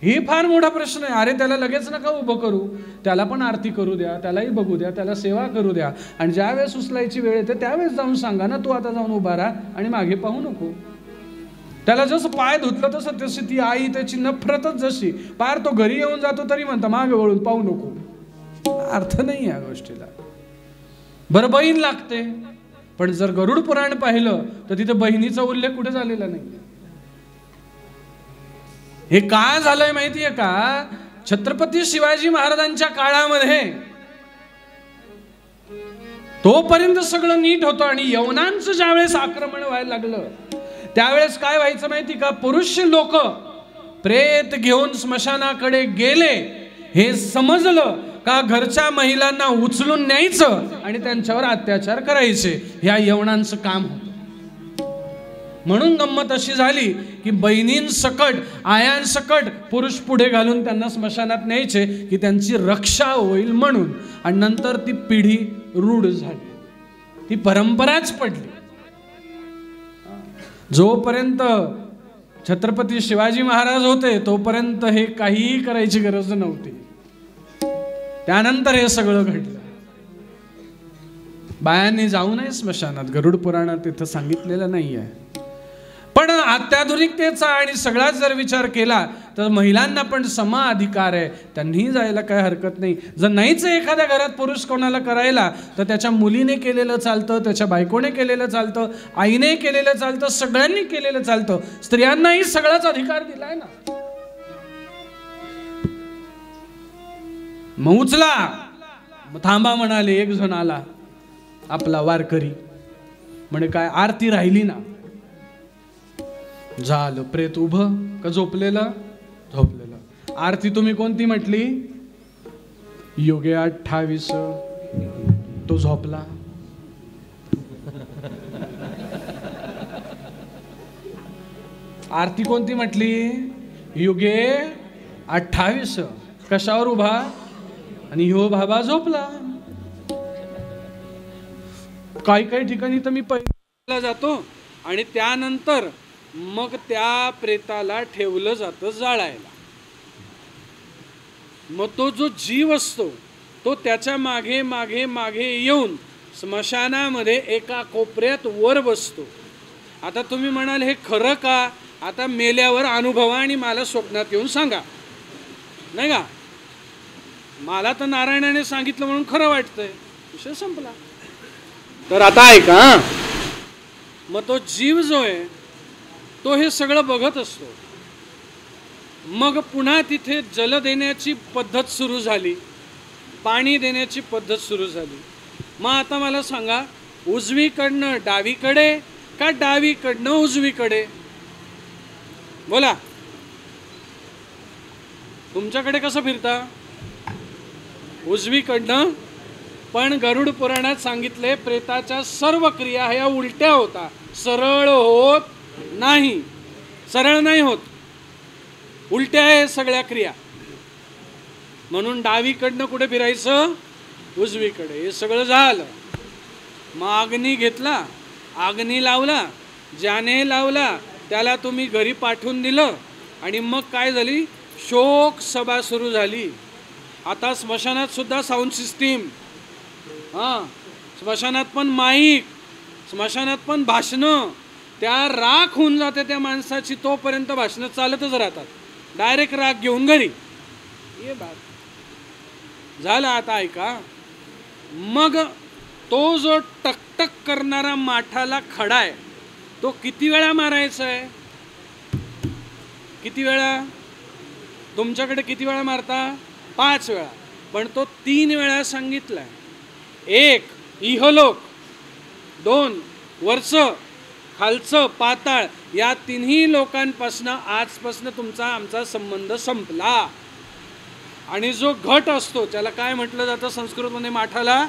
ही फार मोठा प्रश्न आहे. अरे त्याला लगेच नका उभं करू, त्याला पण आरती करू द्या, त्यालाही बघू द्या, त्याला सेवा करू द्या. आणि ज्या वेळेस उचलायची वेळ येते त्यावेळेस जाऊन सांगा ना, तू आता जाऊन उभा राहा आणि मागे पाहू नको. त्याला जसं पाय धुतलं तसं तशी ती आई, त्याची नफरतच जशी. पार तो घरी येऊन जातो तरी म्हणता मागे वळून पाहू नको. अर्थ नाही या गोष्टीला. बरं बहीण लागते, पण जर गरुड पुराण पाहिलं तर तिथे बहिणीचा उल्लेख कुठे झालेला नाही. हे काय झालंय माहितीये का? छत्रपती शिवाजी महाराजांच्या काळामध्ये तोपर्यंत सगळं नीट होतं आणि यवनांचं ज्यावेळेस आक्रमण व्हायला लागलं त्यावेळेस काय व्हायचं माहिती का? पुरुष लोक प्रेत घेऊन स्मशानाकडे गेले हे समजलं का घरच्या महिलांना उचलून न्यायचं आणि त्यांच्यावर अत्याचार करायचे. ह्या यवनांचं काम होतं. म्हणून गंमत अशी झाली की बहिणींसकट, आयांसकट पुरुष पुढे घालून त्यांना स्मशानात न्यायचे की त्यांची रक्षा होईल म्हणून. आणि नंतर ती पिढी रूढ झाली, ती परंपराच पडली. जोपर्यंत छत्रपती शिवाजी महाराज होते तोपर्यंत हे काहीही करायची गरज नव्हती. त्यानंतर हे सगळं घडलं. बायांनी जाऊ नये स्मशानात, गरुड पुराणात तिथं सांगितलेलं नाही आहे. पण अत्याधुनिकतेचा आणि सगळाच जर विचार केला तर महिलांना पण सम अधिकार आहे, त्यांनीही जायला काय हरकत नाही. जर नाहीच एखाद्या घरात पुरुष कोणाला करायला तर त्याच्या मुलीने केलेलं चालतं, त्याच्या बायकोने केलेलं चालतं, आईने केलेलं चालतं, सगळ्यांनी केलेलं चालतं. स्त्रियांनाही सगळाच अधिकार दिलाय ना. मग उचला, मग थांबा म्हणाले. एक जण आला आपला वारकरी, म्हणे काय आरती राहिली ना. झालं, प्रेत उभं का झोपलेलं? झोपलेलं. आरती तुम्ही कोणती म्हटली? योगे 28. तो झोपला. आरती कोणती म्हटली? युगे 28. कशावर उभा? आणि ह्यो बाबा झोपला. काही ठिकाणी तर मी पहिला जातो आणि त्यानंतर मग त्या प्रेताला ठेवलं जातं जाळायला. मग तो जो जीव असतो तो त्याच्या मागे मागे मागे येऊन स्मशानामध्ये एका कोपऱ्यात वर बसतो. आता तुम्ही म्हणाल हे खरं का? आता मेल्यावर अनुभवा आणि मला स्वप्नात येऊन सांगा, नाही का? मला तर नारायणाने सांगितलं म्हणून खरं वाटतंय, विषय संपला. तर आता ऐका, मग तो जीव जो आहे तो हे सगळं बघत असतो. मग पुन्हा तिथे जल देण्याची पद्धत सुरू झाली, पाणी देण्याची पद्धत सुरू झाली. मग आता मला सांगा, उजवीकडनं डावीकडे का डावीकडनं उजवीकडे? बोला, तुमच्याकडे कसं फिरता? उजवीकडनं. पण गरुड पुराणात सांगितले प्रेताच्या सर्व क्रिया ह्या उलट्या होता, सरळ होत नाही. सरळ नाही होत, उलट्या आहे सगळ्या क्रिया. म्हणून डावीकडनं कुठे फिरायचं? उजवीकडे. हे सगळं झालं. मग अग्नी घेतला, अग्नी लावला, ज्याने लावला त्याला तुम्ही घरी पाठवून दिलं. आणि मग काय झाली? शोक सभा सुरू झाली. आता स्मशानात सुद्धा साऊंड सिस्टीम, हां, स्मशानात पण माईक, स्मशानात पण भाषणं. त्या राख होऊन जाते त्या माणसाची, तोपर्यंत भाषणं चालतच राहतात. डायरेक्ट राख घेऊन घरी. ये बात झालं. आता ऐका, मग तो जो टकटक करणारा माठाला खडा आहे तो किती वेळा मारायचा आहे? किती वेळा? तुमच्याकडे किती वेळा मारता? 5 वेळा. पण तो 3 वेळा सांगितलाय. 1 इहलोक, 2 वरचं खालचं पाताळ. या तिन्ही लोकांपासून आजपासून तुमचा आमचा संबंध संपला. आणि जो घट असतो त्याला काय म्हटलं जातं संस्कृतमध्ये? माठाला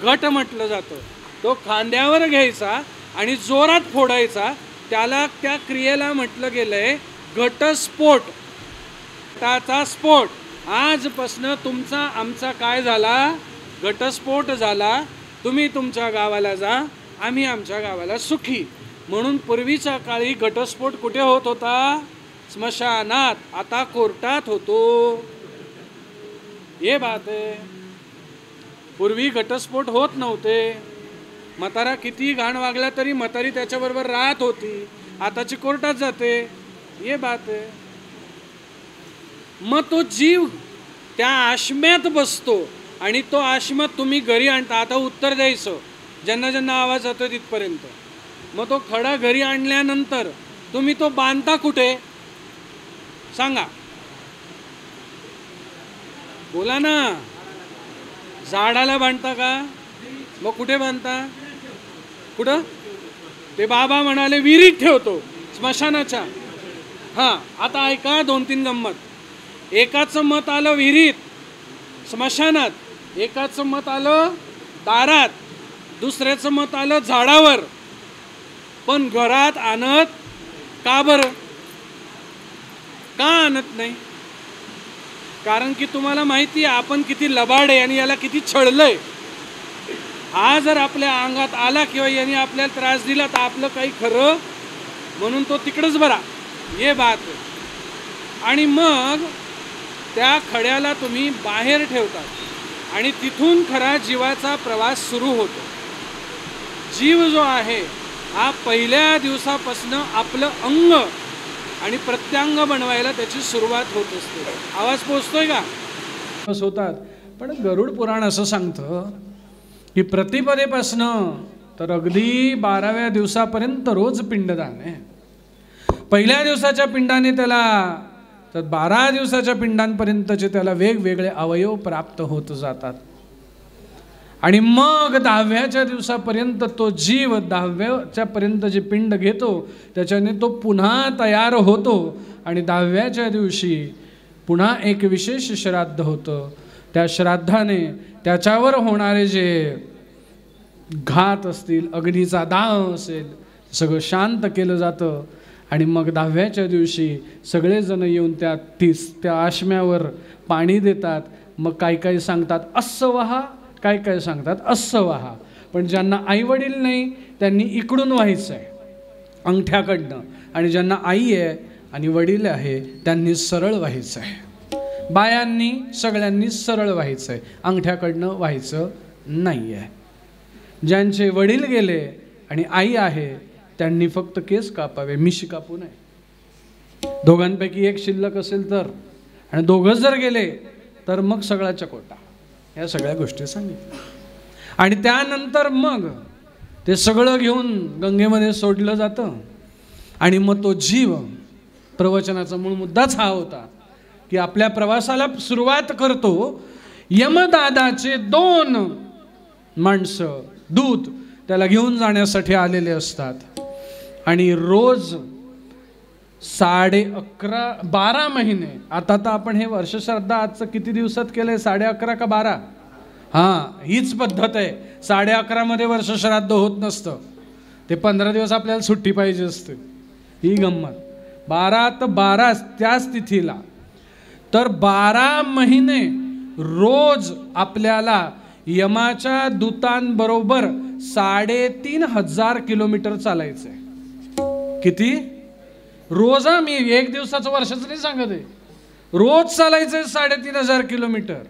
घट म्हटलं जातं. तो खांद्यावर घ्यायचा आणि जोरात फोडायचा. त्याला, त्या क्रियेला म्हटलं गेलंय घटस्फोट, घटाचा स्फोट. आजपासनं तुमचा आमचा काय झाला? घटस्फोट झाला. तुम्ही तुमच्या गावाला जा, आम्ही आमच्या गावाला सुखी. म्हणून पूर्वीच्या काळी घटस्फोट कुठे होत होता? स्मशानात. आता कोर्टात होतो. ये बात आहे. पूर्वी घटस्फोट होत नव्हते. म्हातारा किती घाण वागला तरी म्हातारी त्याच्याबरोबर राहत होती. आताची कोर्टात जाते. ये बात आहे. मग तो जीव त्या आश्म्यात बसतो आणि तो आश्मा तुम्ही घरी आणता. आता उत्तर द्यायचं ज्यांना ज्यांना आवाज जातो तिथपर्यंत. मग तो खडा घरी आणल्यानंतर तुम्ही तो बांधता कुठे? सांगा, बोला ना. झाडाला बांधता का? मग कुठे बांधता? कुठं? ते बाबा म्हणाले विहिरीत ठेवतो, स्मशानाच्या. हां, आता ऐका 2-3 गंमत. एकाचं मत आलं विहिरीत, स्मशानात. एकाचं मत आलं दारात. दुसऱ्याचं मत आलं झाडावर. पण घरात आणत का बरं? का आणत नाही? कारण की तुम्हाला माहिती आहे आपण किती लबाड आहे आणि याला किती छळलंय. हा जर आपल्या अंगात आला किंवा याने आपल्याला त्रास दिला तर आपलं काही खरं. म्हणून तो तिकडंच बरा. ये बात. आणि मग त्या खड्याला तुम्ही बाहेर ठेवतात आणि तिथून खरा जीवाचा प्रवास सुरू होतो. जीव जो आहे हा पहिल्या दिवसापासून आपलं अंग आणि प्रत्यांग बनवायला त्याची सुरुवात होत असते. आवाज पोचतोय का? होतात. पण गरुड पुराण असं सांगतं की प्रतिपदेपासनं तर अगदी 12व्या दिवसापर्यंत रोज पिंडदान आहे. पहिल्या दिवसाच्या पिंडाने त्याला तर 12 दिवसाच्या पिंडांपर्यंतचे त्याला वेगवेगळे अवयव प्राप्त होत जातात. आणि मग 10व्याच्या दिवसापर्यंत तो जीव 10व्याच्या पर्यंत जे पिंड घेतो त्याच्याने तो पुन्हा तयार होतो. आणि 10व्याच्या दिवशी पुन्हा एक विशेष श्राद्ध होतं. त्या श्राद्धाने त्याच्यावर होणारे जे घात असतील, अग्नीचा दाह असेल, सगळं शांत केलं जातं. आणि मग 10व्याच्या दिवशी सगळेजण येऊन त्या आश्म्यावर पाणी देतात. मग काही सांगतात अस्सवहा, काय सांगतात अस्सवहा. पण ज्यांना आईवडील नाही त्यांनी इकडून व्हायचं आहे अंगठ्याकडनं. आणि ज्यांना आई आहे आणि वडील आहे त्यांनी सरळ व्हायचं आहे. बायांनी सगळ्यांनी सरळ व्हायचं आहे, अंगठ्याकडनं व्हायचं नाही आहे. ज्यांचे वडील गेले आणि आई आहे त्यांनी फक्त केस कापावे, मिशी कापू नये. दोघांपैकी एक शिल्लक असेल तर, आणि दोघंच जर गेले तर मग सगळा चकोटा. या सगळ्या गोष्टी सांगितल्या. आणि त्यानंतर मग ते सगळं घेऊन गंगेमध्ये सोडलं जातं. आणि मग तो जीव, प्रवचनाचा मूळ मुद्दाच हा होता की आपल्या प्रवासाला सुरुवात करतो. यमदादाचे 2 माणसं दूत त्याला घेऊन जाण्यासाठी आलेले असतात. आणि रोज 12 महिने. आता तर आपण हे वर्षश्राद्ध आजचं किती दिवसात केलंय? 11.5 का 12? हां, हीच पद्धत आहे. 11.5 मध्ये वर्षश्राद्ध होत नसतं. ते 15 दिवस आपल्याला सुट्टी पाहिजे असते. ही गंमत. 12 तर 12 त्याच तिथीला. तर 12 महिने रोज आपल्याला यमाच्या दूतांबरोबर 3,500 किलोमीटर चालायचंय. किती? रोज. मी 1 दिवसाचं वर्षाचं नाही सांगत आहे. रोज चालायचंय 3,500 किलोमीटर.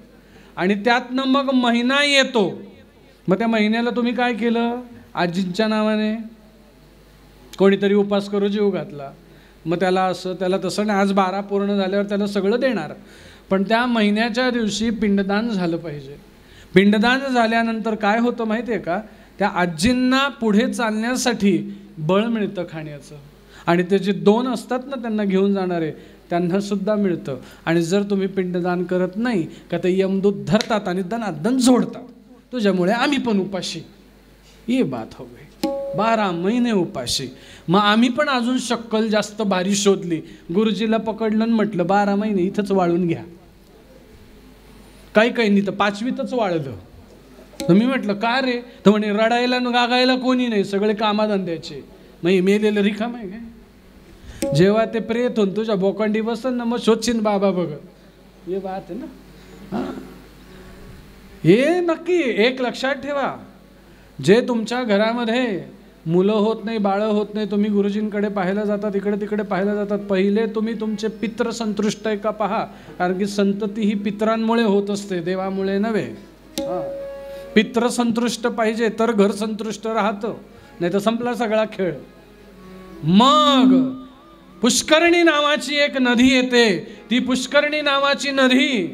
आणि त्यातनं मग महिना येतो. मग त्या महिन्याला तुम्ही काय केलं? आजींच्या नावाने कोणीतरी उपास करू जीव घातला. मग त्याला असं त्याला तसं नाही. आज 12 पूर्ण झाल्यावर त्याला सगळं देणार. पण त्या महिन्याच्या दिवशी पिंडदान झालं पाहिजे. पिंडदान झाल्यानंतर काय होतं माहिती आहे का? त्या आजींना पुढे चालण्यासाठी बळ मिळतं खाण्याचं. आणि ते जे 2 असतात ना त्यांना घेऊन जाणारे, त्यांना सुद्धा मिळतं. आणि जर तुम्ही पिंडदान करत नाही का ते यमदूत धरतात आणि दणादण जोडतात. तुझ्यामुळे आम्ही पण उपाशी. ये बात हो गई. 12 महिने उपाशी. मग आम्ही पण अजून शक्कल जास्त भारी शोधली. गुरुजीला पकडलं आणि म्हटलं 12 महिने इथंच वाळून घ्या. काही तर 5वीतच वाळलं. तर मी म्हटलं का रे? तर म्हणे रडायला न गागायला कोणी नाही, सगळे कामाधंद्याचे. मग मेलेलं रिकाम आहे काय? जेव्हा ते प्रेत होऊन तुझ्या बोकांडी बसन ना मग शोधशील बाबा बघत. हे बात आहे ना. हां, हे नक्की एक लक्षात ठेवा. जे तुमच्या घरामध्ये मुलं होत नाही, बाळं होत नाही, तुम्ही गुरुजींकडे पाहायला जातात, इकडे तिकडे पाहायला जातात, पहिले तुम्ही तुमचे पित्र संतुष्ट आहे का पहा. कारण की संतती ही पित्रांमुळे होत असते, देवामुळे नव्हे. हां, पित्र संतुष्ट पाहिजे तर घर संतुष्ट राहतं, नाही तर संपला सगळा खेळ. मग पुष्करणी नावाची एक नदी येते. ती पुष्करणी नावाची नदी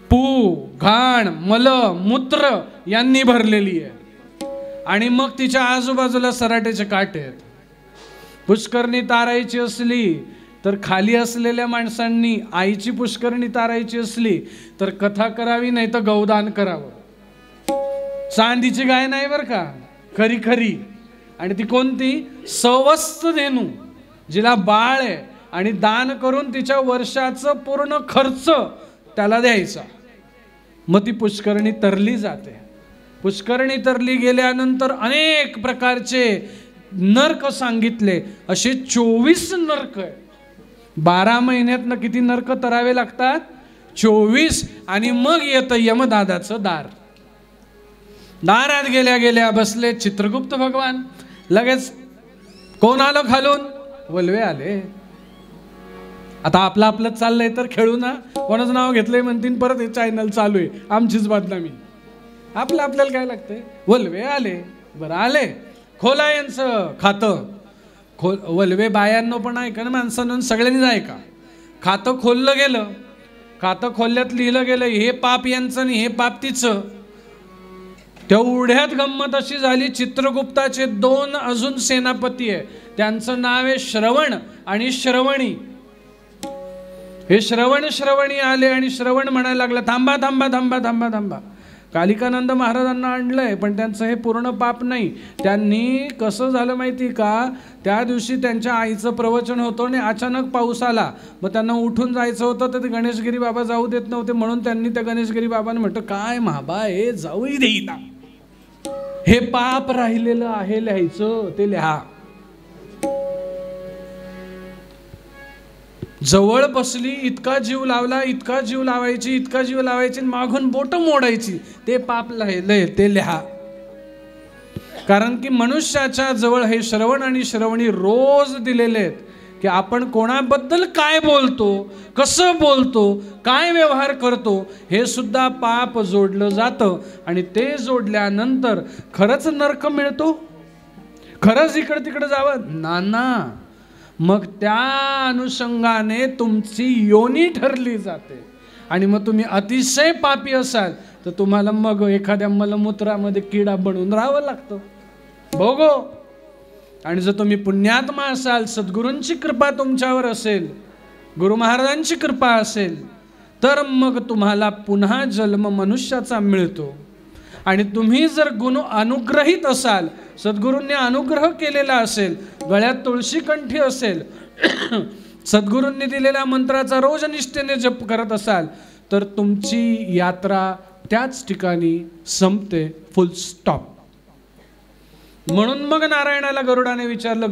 पू, घाण, मल, मूत्र यांनी भरलेली आहे. आणि मग तिच्या आजूबाजूला सराट्याचे काटे आहेत. पुष्करणी तारायची असली तर खाली असलेल्या माणसांनी, आईची पुष्करणी तारायची असली तर कथा करावी, नाही तर गौदान करावं. चांदीची गाय नाही बरं का, खरी खरी. आणि ती कोणती? सवस्त धेनू, जिला बाळ आहे. आणि दान करून तिच्या वर्षाचं पूर्ण खर्च त्याला द्यायचा. मग ती पुष्करणी तरली जाते. पुष्करणी तरली गेल्यानंतर अनेक प्रकारचे नरक सांगितले. असे 24 नरक आहे. 12 महिन्यातनं किती नरक तरावे लागतात? 24. आणि मग येतं यमदादाचं दार. दारात गेल्या गेल्या बसले चित्रगुप्त भगवान. लगेच कोण आलं खालून? वल्वे आले. आता आपलं चाललंय तर खेळू ना. कोणाचं नाव घेतलंय म्हणतील परत हे चॅनल चालू आहे, आमचीच बदनामी. आपल्याला काय लागतंय? वल्वे आले. बरं आले, खोला यांचं खातं. वल्वे बायांनो पण ऐका ना, माणसांनो सगळ्यांनीच ऐका. खातं खोललं गेलं. खातं खोलल्यात लिहिलं गेलं हे पाप यांचं आणि हे पाप तिचं. तेवढ्यात गंमत अशी झाली, चित्रगुप्ताचे 2 अजून सेनापती आहे. त्यांचं नाव आहे श्रवण आणि श्रवणी. हे श्रवणी आले आणि श्रवण म्हणायला लागला थांबा थांबा थांबा थांबा थांबा. कालिकानंद महाराजांना आणलंय पण त्यांचं हे पूर्ण पाप नाही. त्यांनी कसं झालं माहिती का, त्या दिवशी त्यांच्या आईचं प्रवचन होतं आणि अचानक पाऊस आला. मग त्यांना उठून जायचं होतं तर ते गणेशगिरी बाबा जाऊ देत नव्हते. म्हणून त्यांनी त्या गणेशगिरी बाबांना म्हटलं काय महाबा हे जाऊही देईना, हे पाप राहिलेलं आहे लिहायचं ते लिहा. जवळ बसली, इतका जीव लावला, इतका जीव लावायची, इतका जीव लावायची, मागून बोट मोडायची, ते पाप लिहिलंय ते लिहा. कारण की मनुष्याच्या जवळ हे श्रवण आणि श्रवणी रोज दिलेले आहेत की आपण कोणाबद्दल काय बोलतो, कसं बोलतो, काय व्यवहार करतो, हे सुद्धा पाप जोडलं जातं. आणि ते जोडल्यानंतर खरंच नरक मिळतो, खरंच इकडे तिकडे जावं नाना. मग त्या अनुषंगाने तुमची योनी ठरली जाते. आणि मग तुम्ही अतिशय पापी असाल तर तुम्हाला मग एखाद्या मलमूत्रामध्ये किडा बनवून राहावं लागतं भोगो. आणि जर तुम्ही पुण्यात्मा असाल, सद्गुरूंची कृपा तुमच्यावर असेल, गुरु महाराजांची कृपा असेल, तर मग तुम्हाला पुन्हा जन्म मनुष्याचा मिळतो. आणि तुम्ही जर अनुग्रहित असाल, सद्गुरूंनी अनुग्रह केलेला असेल, गळ्यात तुळशी कंठी असेल, सद्गुरूंनी दिलेल्या मंत्राचा रोज निष्ठेने जप करत असाल तर तुमची यात्रा त्याच ठिकाणी संपते, फुल स्टॉप. म्हणून मग नारायणाला गरुडाने विचारलं,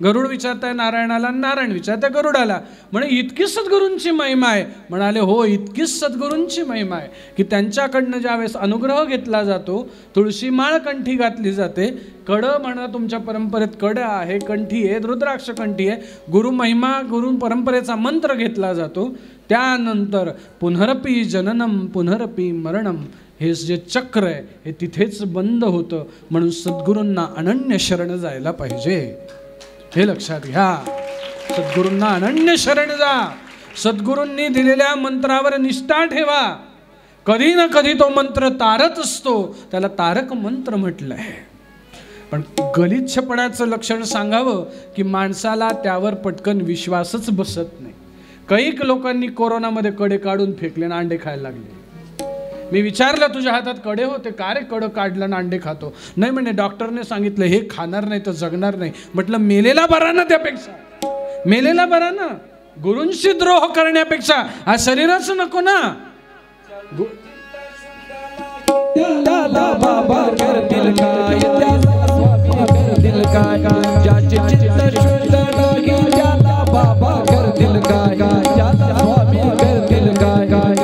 गरुड विचारताय नारायणाला, नारायण विचारताय गरुडाला, म्हणे इतकी सद्गुरूंची महिमा आहे. म्हणाले हो, इतकीच सद्गुरूंची महिमा आहे की त्यांच्याकडनं ज्यावेळेस अनुग्रह घेतला जातो, तुळशी माळ कंठी घातली जाते, कडं म्हणा तुमच्या परंपरेत कडं आहे, कंठी आहे, रुद्राक्ष कंठी आहे, गुरु महिमा गुरु परंपरेचा मंत्र घेतला जातो, त्यानंतर पुनरपी जननम पुनरपी मरणम हे जे चक्र आहे हे तिथेच बंद होतं. म्हणून सद्गुरूंना अनन्य शरण जायला पाहिजे, हे लक्षात घ्या. सद्गुरूंना अनन्य शरण जा. सद्गुरूंनी दिलेल्या मंत्रावर निष्ठा ठेवा. कधी ना कधी तो मंत्र तारत असतो, त्याला तारक मंत्र म्हटलं आहे. पण गलिच्छपणाचं लक्षण सांगावं की माणसाला त्यावर पटकन विश्वासच बसत नाही. कैक लोकांनी कोरोनामध्ये कडे काढून फेकले आणि अंडे खायला लागले. मी विचारलं तुझ्या हातात कडे होते का रे, कडं काढलं आणि अंडे खातो? नाही म्हणे, डॉक्टरने सांगितलं हे खाणार नाही तर जगणार नाही. म्हटलं मेलेला बरा ना, त्यापेक्षा मेलेला बरा ना. गुरूंशी द्रोह करण्यापेक्षा हा शरीरच नको ना. त्याला बाबा करतील काय, त्याला स्वामी करतील काय, ज्याचे चित्त शुद्ध नाही त्याला बाबा करतील काय, ज्याला स्वामी करतील काय.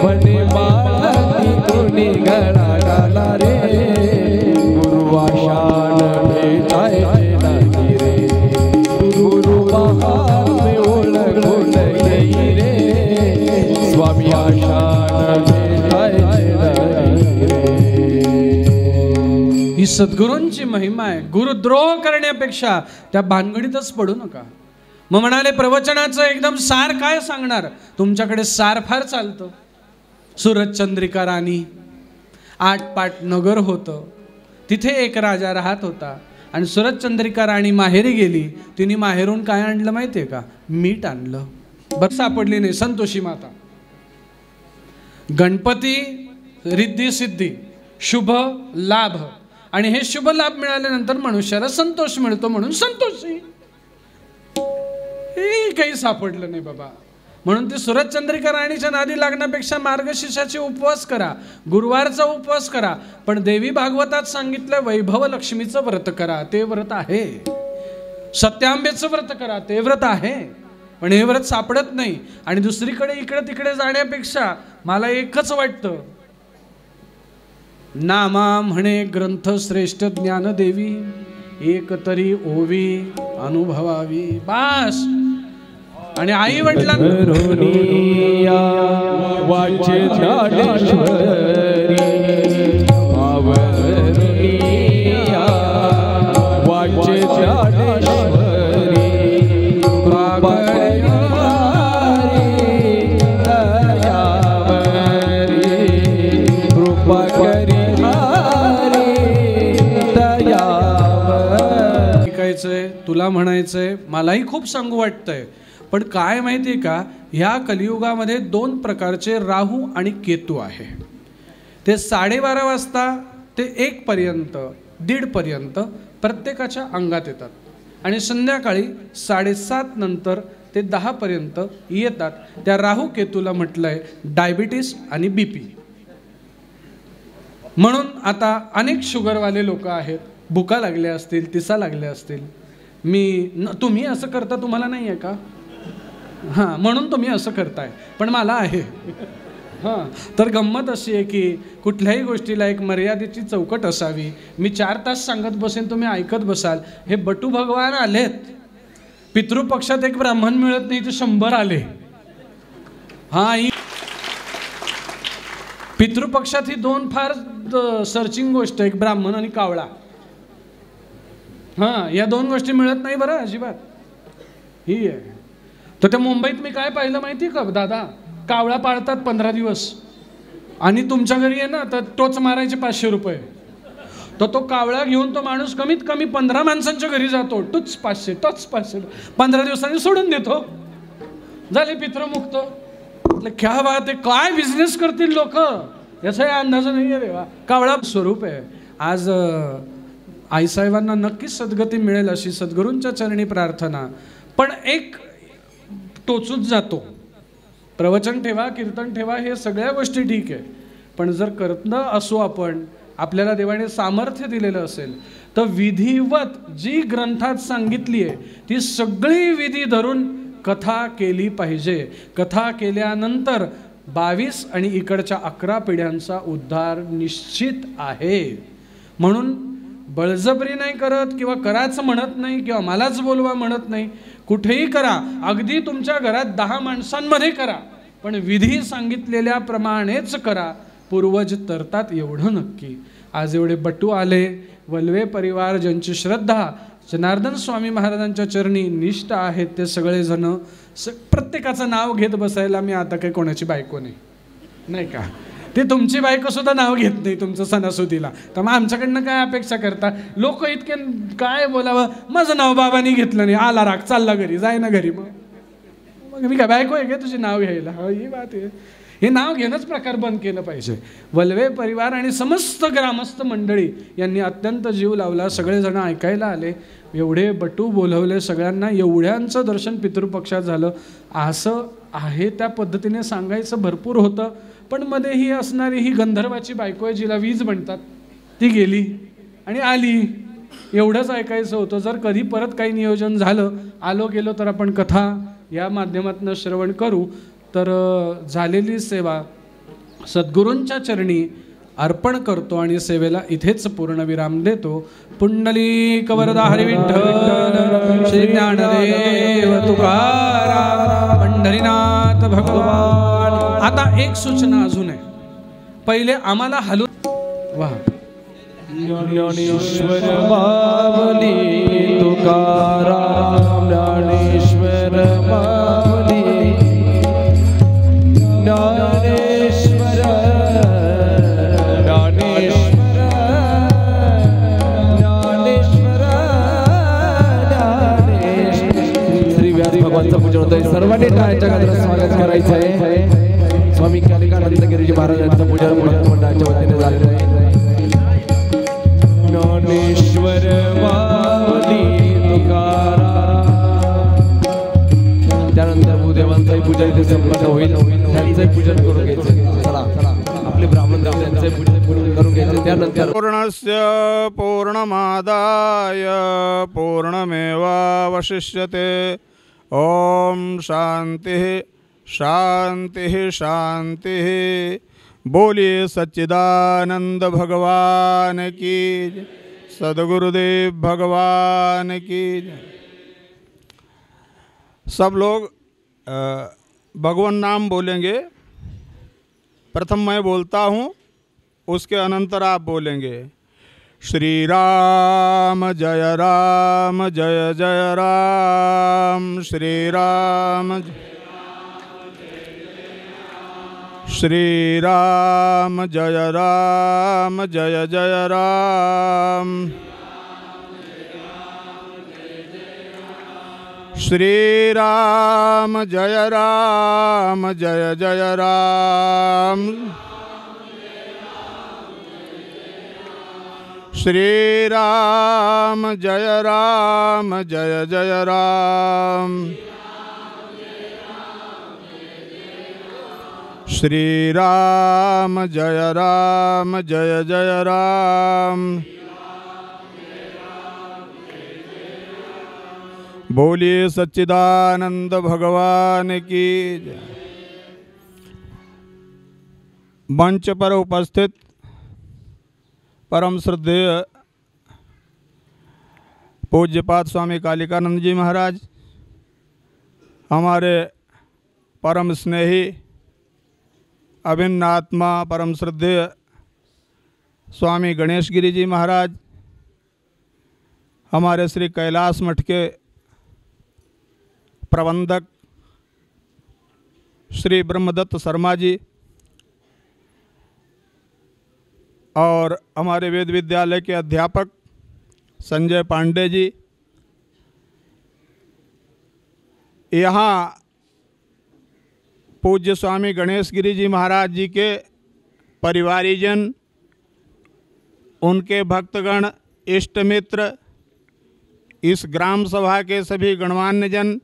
म्हणे बाळाती कोणी गळा घाला रे, गुरुवाशान भेटायचे नाही रे, गुरु महात्म्य ओळखून घेई रे, स्वामी आशान भेटायचे नाही रे. ही सद्गुरूंची महिमा आहे. गुरुद्रोह करण्यापेक्षा त्या भानगडीतच पडू नका. मग म्हणाले प्रवचनाचं एकदम सार काय सांगणार? तुमच्याकडे सार फार चालतं. सूरजचंद्रिका राणी, 8 पाट नगर होतं, तिथे एक राजा राहत होता आणि सूरजचंद्रिका राणी माहेरी गेली. तिने माहेरून काय आणलं माहितीये का? मीठ आणलं. बरं सापडली नाही संतोषी माता. गणपती, रिद्धी सिद्धी, शुभ लाभ, आणि हे शुभ लाभ मिळाल्यानंतर मनुष्याला संतोष मिळतो म्हणून संतोषी. हे काही सापडलं नाही बाबा. म्हणून ती सूरजचंद्रिका राणीच्या नादी लागण्यापेक्षा मार्गशीर्षाचे उपवास करा, गुरुवारचा उपवास करा. पण देवी भागवतात सांगितलं वैभव लक्ष्मीचं व्रत करा, ते व्रत आहे. सत्यांबेचं व्रत करा, ते व्रत आहे. पण हे व्रत सापडत नाही. आणि दुसरीकडे इकडे तिकडे जाण्यापेक्षा मला एकच वाटतं, नामा म्हणे ग्रंथ श्रेष्ठ ज्ञानदेवी, एक तरी ओवी अनुभवावी, बास. आणि आई वडिलांना वाचे ज्ञानेश्वरी, वाचे ज्ञानेश्वरी, कृपा करी दयावरी, कृपा करी दयावरी. ऐकायचंय, तुला म्हणायचंय, मलाही खूप सांगू वाटतंय. पण काय माहिती आहे का, ह्या कलियुगामध्ये 2 प्रकारचे राहू आणि केतू आहे. ते 12:30 वाजता ते 1 पर्यंत, 1:30 पर्यंत प्रत्येकाच्या अंगात येतात. आणि संध्याकाळी 7:30 नंतर ते 10 पर्यंत येतात. त्या राहू केतूला म्हटलंय डायबिटीस आणि BP. म्हणून आता अनेक शुगरवाले लोक आहेत, भुका लागल्या असतील, तिसा लागल्या असतील. तुम्ही असं करता, तुम्हाला नाही आहे का? हां, म्हणून तुम्ही असं करताय, पण मला आहे. हां, तर गंमत अशी आहे की कुठल्याही गोष्टीला एक मर्यादेची चौकट असावी. मी 4 तास सांगत बसेन, तुम्ही ऐकत बसाल. हे बटू भगवान आलेत. पितृपक्षात एक ब्राह्मण मिळत नाही, ते 100 आले. हां, पितृपक्षात ही 2 फार सर्चिंग गोष्ट, एक ब्राह्मण आणि कावळा. हां, या 2 गोष्टी मिळत नाही बरं अजिबात. ही आहे. तर त्या मुंबईत मी काय पाहिलं माहिती का दादा, कावळा पाळतात 15 दिवस आणि तुमच्या घरी आहे ना तर टोच मारायचे 500 रुपये. तर तो कावळा घेऊन तो माणूस कमीत कमी 15 माणसांच्या घरी जातो, टोच 500, टोच 500, 15 दिवसांनी सोडून देतो. झाले पितृमुक्त. म्हटलं क्या बात आहे, काय बिझनेस करतील लोक याचा अंदाज नाही आहे. देवा, कावळा स्वरूप आहे. आज आईसाहेबांना नक्कीच सद्गती मिळेल अशी सद्गुरूंच्या चरणी प्रार्थना. पण एक टोचून जातो, प्रवचन ठेवा, कीर्तन ठेवा, हे सगळ्या गोष्टी ठीक आहे, पण जर करतं असो आपण, आपल्याला देवाने सामर्थ्य दिलेलं असेल तर विधिवत जी ग्रंथात सांगितली आहे ती सगळी विधी धरून कथा केली पाहिजे. कथा केल्यानंतर 22 आणि इकडच्या 11 पिढ्यांचा उद्धार निश्चित आहे. म्हणून बळजबरी नाही करत किंवा करायचं म्हणत नाही किंवा मलाच बोलवा म्हणत नाही, कुठेही करा, अगदी तुमच्या घरात 10 माणसांमध्ये करा, पण विधी सांगितलेल्या प्रमाणेच करा, पूर्वज तरतात एवढं नक्की. आज एवढे बटू आले, वल्वे परिवार ज्यांची श्रद्धा जनार्दन स्वामी महाराजांच्या चरणी निष्ठ आहेत, ते सगळेजण प्रत्येकाचं नाव घेत बसायला मी आता काही कोणाची बायको नाही का, ते तुमची बायको सुद्धा नाव घेत नाही तुमचं सणासुदीला, तर मग आमच्याकडनं काय अपेक्षा करता? लोक इतके काय बोलावं, माझं नाव बाबांनी घेतलं नाही, आला राग, चालला घरी, जाय ना घरी, मग मी काय बायको आहे का तुझे नाव घ्यायला? ही बात आहे. हे नाव घेणंच प्रकार बंद केलं पाहिजे. वल्वे परिवार आणि समस्त ग्रामस्थ मंडळी यांनी अत्यंत जीव लावला, सगळेजण ऐकायला आले, एवढे बटू बोलवले, सगळ्यांना एवढ्यांचं दर्शन पितृपक्षात झालं. असं आहे त्या पद्धतीने सांगायचं भरपूर होतं, पण मध्ये ही असणारी ही गंधर्वाची बायको आहे जिला वीज म्हणतात, ती गेली आणि आली, एवढंच ऐकायचं होतं. जर कधी परत काही नियोजन झालं, आलो गेलो तर आपण कथा या माध्यमातून श्रवण करू. तर झालेली सेवा सद्गुरूंच्या चरणी अर्पण करतो आणि सेवेला इथेच पूर्णविराम देतो. पुंडलिक वरदा हरी विठ्ठल, श्री ज्ञानदेव तुकाराम, पंढरीनाथ भगवान. आता एक सूचना अजून आहे, पहिले आम्हाला हलून वा ज्ञानेश्वर माऊली तुकाराम, ज्ञानेश्वर माऊली, ज्ञानेश्वर ज्ञानेश्वर ज्ञानेश्वर ज्ञानेश्वर. श्री व्यास भगवानचं पूजन होतंय, सर्वांनी टाळ्यांच्या गजरात स्वागत करायचं आहे. स्वामी कालिकानंद गिरीजी महाराजांचं पूजन भक्त मंडळाच्या वतीने झालेलं आहे. ज्ञानेश्वर माऊली तुकाराम. त्यानंतर भूदेवांचंही पूजा इथे संपन्न होईल, त्यांचंही पूजन करून घ्यायचं. चला आपले ब्राह्मण त्यांचंही पूजन करून घ्यायचं. त्यानंतर पूर्णस्य पूर्णमादाय पूर्णमेवावशिष्यते. ओम शांति शांति शांति. बोलिए सच्चिदानंद भगवान की जय, सद्गुरुदेव भगवान की जय. सब लोग भगवान नाम बोलेंगे. प्रथम मैं बोलता हूँ, उसके अनंतर आप बोलेंगे. श्री राम जय जय राम, श्री राम श्री राम जय जय राम, श्री राम जय जय राम, श्री राम जय जय राम, श्री राम जय जय राम. बोलिए सच्चिदानंद भगवान की जय. मंच पर उपस्थित परम श्रद्धेय पूज्यपाद स्वामी कालिकानंद जी महाराज, हमारे परम स्नेही अभिन्न आत्मा परम श्रद्धेय स्वामी गणेश गिरी जी महाराज, हमारे श्री कैलाश मठ के प्रबंधक श्री ब्रह्मदत्त शर्मा जी, और हमारे वेद विद्यालय के अध्यापक संजय पांडे जी, यहाँ पूज्य स्वामी गणेश गिरी जी महाराज जी के परिवारीजन, उनके भक्तगण इष्ट मित्र, इस ग्राम सभा के सभी गणमान्य जन,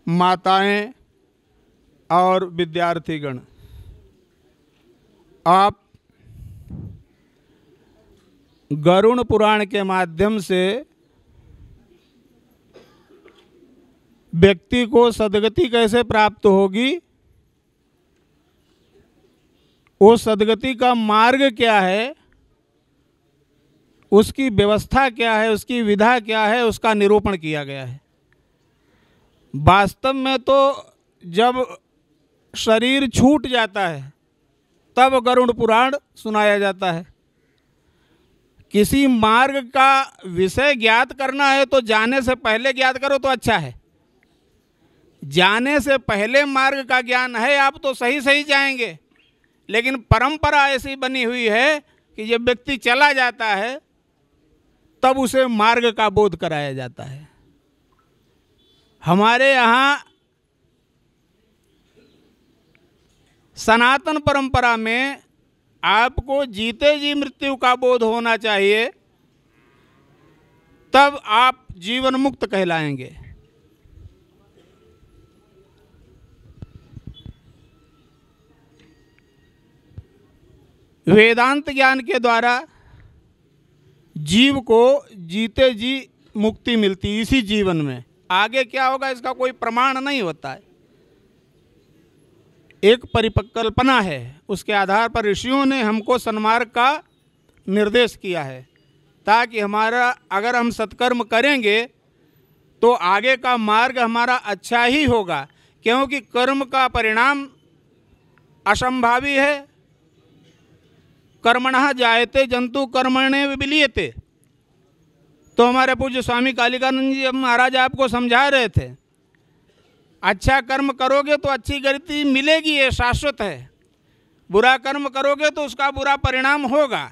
माताएं और विद्यार्थीगण, आप गरुड़ पुराण के माध्यम से व्यक्ति को सद्गति कैसे प्राप्त होगी, वो सद्गति का मार्ग क्या है, उसकी व्यवस्था क्या है, उसकी विधा क्या है, उसका निरूपण किया गया है। वास्तव में तो जब शरीर छूट जाता है तब गरुड़ पुराण सुनाया जाता है। किसी मार्ग का विषय ज्ञात करना है तो जाने से पहले ज्ञात करो तो अच्छा है। जाने से पहले मार्ग का ज्ञान है आप तो सही सही जाएंगे, लेकिन परंपरा ऐसी बनी हुई है कि जब व्यक्ति चला जाता है तब उसे मार्ग का बोध कराया जाता है। हमारे यहाँ सनातन परंपरा में आपको जीते जी मृत्यु का बोध होना चाहिए, तब आप जीवन मुक्त कहलाएंगे। वेदांत ज्ञान के द्वारा जीव को जीते जी मुक्ति मिलती इसी जीवन में। आगे क्या होगा इसका कोई प्रमाण नहीं होता है, एक परिकल्पना है। उसके आधार पर ऋषियों ने हमको सन्मार्ग का निर्देश किया है, ताकि हमारा अगर हम सत्कर्म करेंगे तो आगे का मार्ग हमारा अच्छा ही होगा, क्योंकि कर्म का परिणाम असंभावी है। कर्मणः जायते जंतु कर्मणे विलीयते। तो हमारे पूज्य स्वामी कालिकानंद जी महाराज आपको समझा रहे थे, अच्छा कर्म करोगे तो अच्छी गति मिलेगी, ये शाश्वत है। बुरा कर्म करोगे तो उसका बुरा परिणाम होगा।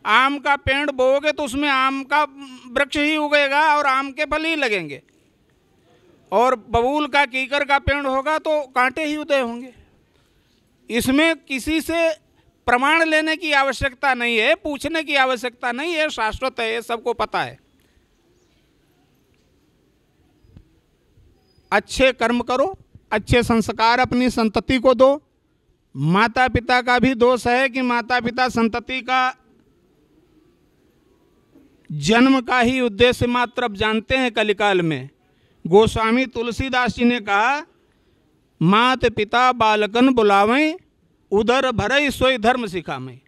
आम का पेड़ बोओगे तो उसमें आम का वृक्ष ही उगेगा और आम के फल ही लगेंगे, और बबूल का कीकर का पेड़ होगा तो कांटे ही उदय होंगे। इसमें किसी से प्रमाण लेने की आवश्यकता नहीं है, पूछने की आवश्यकता नहीं है, शाश्वत है, ये सबको पता है। अच्छे कर्म करो, अच्छे संस्कार अपनी संतति को दो। माता पिता का भी दोष है कि माता पिता संतति का जन्म का ही उद्देश्य मात्र अब जानते हैं कलिकाल में। गोस्वामी तुलसीदास जी ने कहा, मात पिता बालकन बुलावें, उधर भरई सोई धर्म सिखावें।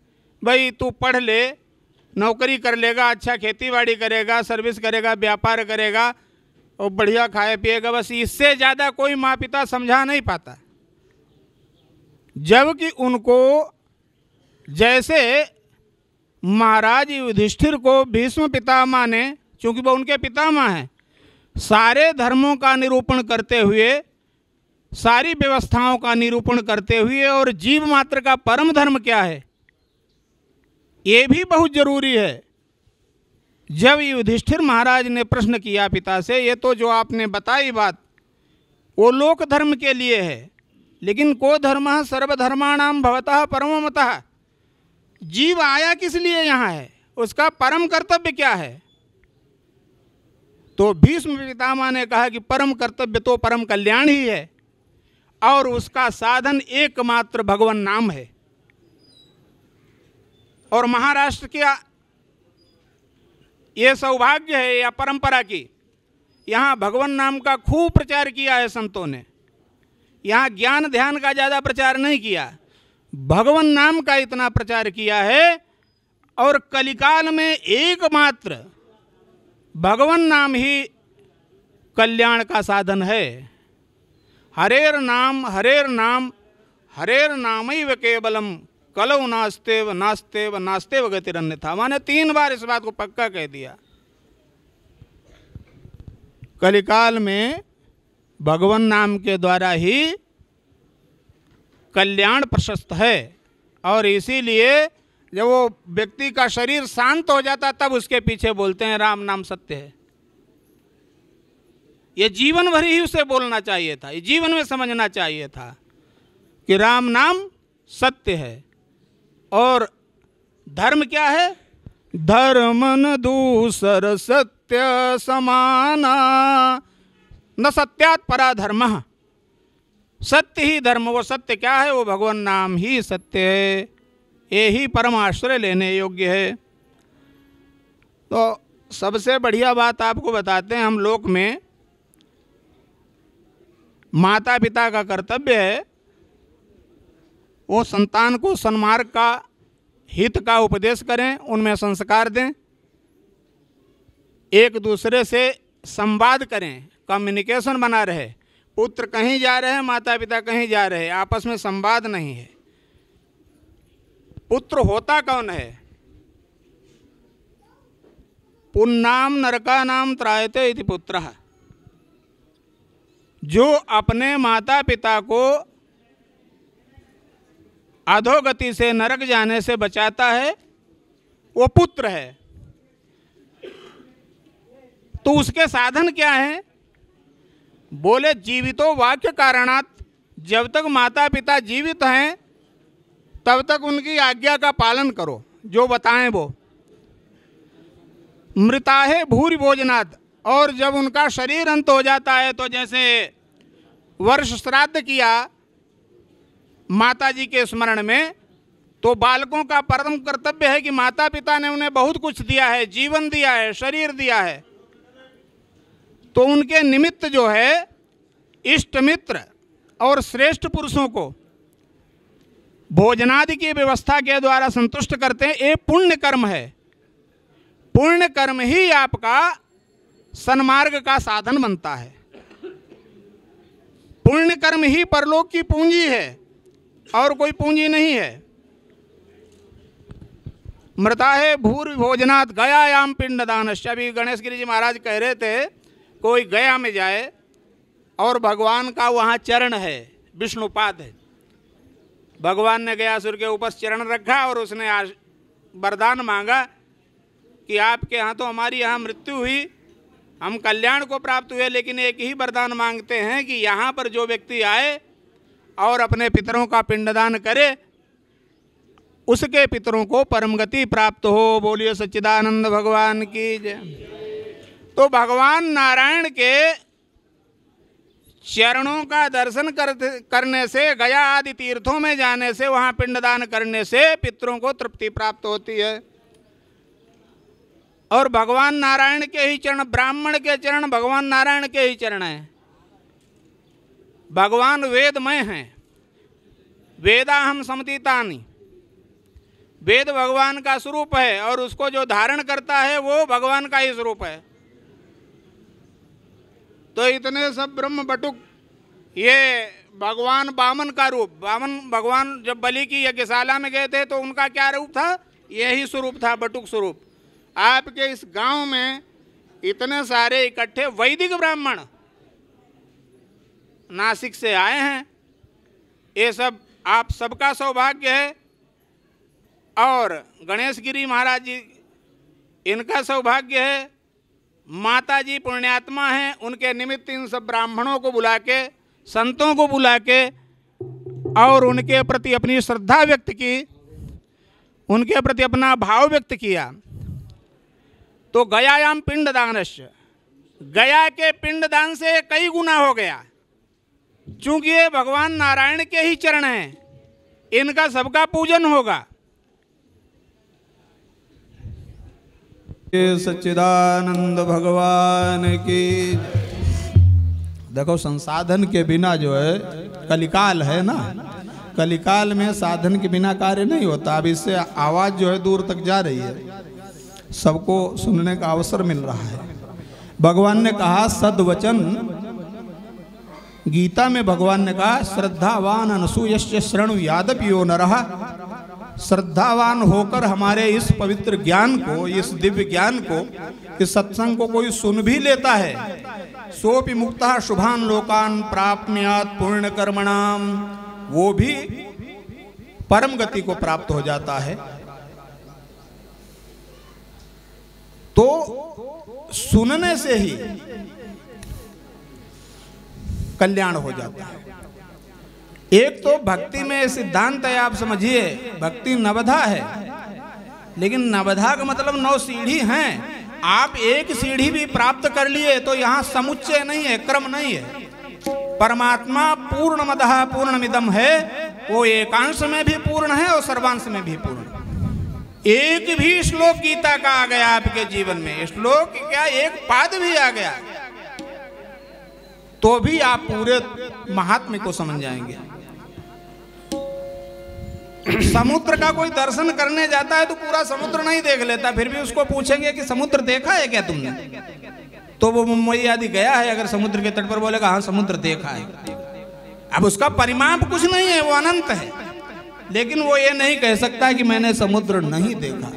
भाई तू पढ़ ले, नौकरी कर लेगा, अच्छा खेती बाड़ी करेगा, सर्विस करेगा, व्यापार करेगा और बढ़िया खाए पिएगा, बस इससे ज़्यादा कोई माँ पिता समझा नहीं पाता। जबकि उनको जैसे महाराज युधिष्ठिर को भीष्म पितामह ने, चूँकि वो उनके पितामह हैं, सारे धर्मों का निरूपण करते हुए, सारी व्यवस्थाओं का निरूपण करते हुए, और जीव मात्र का परम धर्म क्या है ये भी बहुत जरूरी है। जब युधिष्ठिर महाराज ने प्रश्न किया पिता से, ये तो जो आपने बताई बात वो लोक धर्म के लिए है, लेकिन को धर्मः सर्वधर्माणां भवतः परममतः, जीव आया किस लिए यहाँ है, उसका परम कर्तव्य क्या है? तो भीष्म पितामह ने कहा कि परम कर्तव्य तो परम कल्याण ही है, और उसका साधन एकमात्र भगवान नाम है। और महाराष्ट्र का ये सौभाग्य है या परंपरा की, यहाँ भगवान नाम का खूब प्रचार किया है संतों ने। यहाँ ज्ञान ध्यान का ज़्यादा प्रचार नहीं किया, भगवान नाम का इतना प्रचार किया है। और कलिकाल में एकमात्र भगवान नाम ही कल्याण का साधन है। हरेर नाम हरेर नामैव केवलम कलौ नास्तेव नास्तेव नास्तेव गतिरन्यथा। माने 3 बार इस बात को पक्का कह दिया। कलिकाल में भगवान नाम के द्वारा ही कल्याण प्रशस्त है, और इसीलिए जब वो व्यक्ति का शरीर शांत हो जाता तब उसके पीछे बोलते हैं राम नाम सत्य है। ये जीवन भर ही उसे बोलना चाहिए था, ये जीवन में समझना चाहिए था कि राम नाम सत्य है। और धर्म क्या है? धर्म न दूसर सत्य समाना, न सत्यात् परा धर्मः। सत्य ही धर्म, वो सत्य क्या है? वो भगवान नाम ही सत्य है, ये ही परम आश्रय लेने योग्य है। तो सबसे बढ़िया बात आपको बताते हैं, हम लोक में माता पिता का कर्तव्य है वो संतान को सन्मार्ग का, हित का उपदेश करें, उनमें संस्कार दें, एक दूसरे से संवाद करें, कम्युनिकेशन बना रहे। पुत्र कहीं जा रहे हैं, माता पिता कहीं जा रहे हैं, आपस में संवाद नहीं है। पुत्र होता कौन है? पुन्नाम नरकानाम त्रायते इति पुत्रः। जो अपने माता पिता को अधोगति से, नरक जाने से बचाता है, वो पुत्र है। तो उसके साधन क्या है? बोले जीवितो वाक्य कारणात्, जब तक माता पिता जीवित हैं तब तक उनकी आज्ञा का पालन करो, जो बताएं वो। मृताहे भूरि भोजनात्, और जब उनका शरीर अंत हो जाता है, तो जैसे वर्ष श्राद्ध किया माता जी के स्मरण में, तो बालकों का परम कर्तव्य है कि माता पिता ने उन्हें बहुत कुछ दिया है, जीवन दिया है, शरीर दिया है, तो उनके निमित्त जो है इष्ट मित्र और श्रेष्ठ पुरुषों को भोजनादि की व्यवस्था के द्वारा संतुष्ट करते हैं। ये पुण्य कर्म है। पुण्य कर्म ही आपका सन्मार्ग का साधन बनता है। पुण्य कर्म ही परलोक की पूंजी है, और कोई पूंजी नहीं है। मृताहे भूरि भोजनात् गयायाम पिंडदानश्च। अभी गणेश गिरी जी महाराज कह रहे थे, कोई गया में जाए और भगवान का वहाँ चरण है, विष्णुपाद है, भगवान ने गयासुर के ऊपर चरण रखा और उसने वरदान मांगा कि आपके यहाँ तो हमारी यहाँ मृत्यु हुई, हम कल्याण को प्राप्त हुए, लेकिन एक ही वरदान मांगते हैं कि यहाँ पर जो व्यक्ति आए और अपने पितरों का पिंडदान करे, उसके पितरों को परम गति प्राप्त हो। बोलिए सच्चिदानंद भगवान की जय। तो भगवान नारायण के चरणों का दर्शन करने से, गया आदि तीर्थों में जाने से, वहाँ पिंडदान करने से पितरों को तृप्ति प्राप्त होती है। और भगवान नारायण के ही चरण, ब्राह्मण के चरण भगवान नारायण के ही चरण हैं। भगवान वेदमय हैं। वेदाहम समतीतानि, वेद भगवान का स्वरूप है, और उसको जो धारण करता है वो भगवान का ही स्वरूप है। तो इतने सब ब्रह्म बटुक, ये भगवान वामन का रूप, वामन भगवान जब बलि की यज्ञशाला में गए थे तो उनका क्या रूप था? यही स्वरूप था, बटुक स्वरूप। आपके इस गांव में इतने सारे इकट्ठे वैदिक ब्राह्मण नासिक से आए हैं, ये सब आप सबका सौभाग्य है। और गणेश गिरी महाराज जी, इनका सौभाग्य है। माता जी पुण्यात्मा हैं, उनके निमित्त इन सब ब्राह्मणों को बुला के, संतों को बुला के, और उनके प्रति अपनी श्रद्धा व्यक्त की, उनके प्रति अपना भाव व्यक्त किया। तो गयायाम पिंडदानश्च, गया के पिंडदान से कई गुना हो गया, चूंकि ये भगवान नारायण के ही चरण हैं, इनका सबका पूजन होगा। सच्चिदानंद भगवान की। देखो, संसाधन के बिना जो है, कलिकाल है ना, कलिकाल में साधन के बिना कार्य नहीं होता। अब इससे आवाज जो है दूर तक जा रही है, सबको सुनने का अवसर मिल रहा है। भगवान ने कहा सद्वचन, गीता में भगवान ने कहा श्रद्धावान अनसूयश्च शृणु यादपियो नरः। श्रद्धावान होकर हमारे इस पवित्र ज्ञान को, इस दिव्य ज्ञान को, इस सत्संग को कोई सुन भी लेता है, सोपि मुक्तः शुभान लोकान प्राप्नुयात् पुण्य कर्मणाम, वो भी परम गति को प्राप्त हो जाता है। तो सुनने से ही कल्याण हो जाता है। एक तो भक्ति में सिद्धांत है, आप समझिए, भक्ति नवधा है। लेकिन नवधा का मतलब 9 सीढ़ी हैं। आप एक सीढ़ी भी प्राप्त कर लिए तो यहाँ समुच्चय नहीं है, क्रम नहीं है। परमात्मा पूर्णमदः पूर्णमिदं है, वो एकांश में भी पूर्ण है और सर्वांश में भी पूर्ण। एक भी श्लोक गीता का आ गया आपके जीवन में, श्लोक क्या एक पाद भी आ गया तो भी आप पूरे महात्म्य को समझ जाएंगे। समुद्र का कोई दर्शन करने जाता है तो पूरा समुद्र नहीं देख लेता, फिर भी उसको पूछेंगे कि समुद्र देखा है क्या तुमने, तो वो मुंबई आदि गया है अगर समुद्र के तट पर बोलेगा हाँ समुद्र देखा है। अब उसका परिमाप कुछ नहीं है, वो अनंत है, लेकिन वो ये नहीं कह सकता कि मैंने समुद्र नहीं देखा,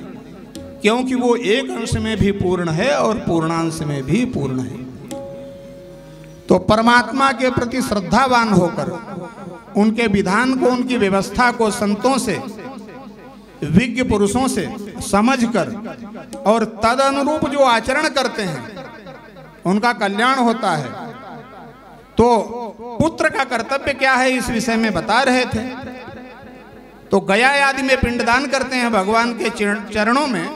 क्योंकि वो एक अंश में भी पूर्ण है और पूर्णांश में भी पूर्ण है। तो परमात्मा के प्रति श्रद्धावान होकर उनके विधान को, उनकी व्यवस्था को संतों से, विज्ञ पुरुषों से समझकर और तद अनुरूप जो आचरण करते हैं उनका कल्याण होता है। तो पुत्र का कर्तव्य क्या है इस विषय में बता रहे थे। तो गया आदि में पिंडदान करते हैं भगवान के चरणों में,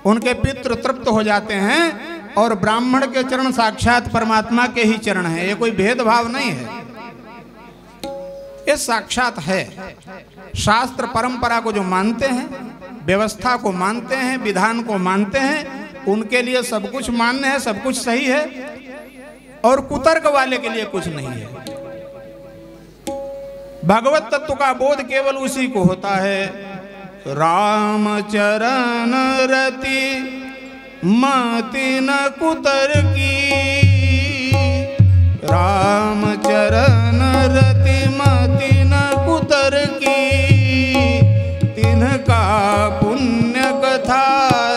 उनके पितृ तृप्त हो जाते हैं, और ब्राह्मण के चरण साक्षात परमात्मा के ही चरण हैं। ये कोई भेदभाव नहीं है, ये साक्षात है। शास्त्र परंपरा को जो मानते हैं, व्यवस्था को मानते हैं, विधान को मानते हैं, उनके लिए सब कुछ मान्य है, सब कुछ सही है, और कुतर्क वाले के लिए कुछ नहीं है। भगवत तत्व का बोध केवल उसी को होता है। राम चरण रति मति न कुतर्की, राम चरण रति मति न कुतर्की, तिनका पुण्य कथा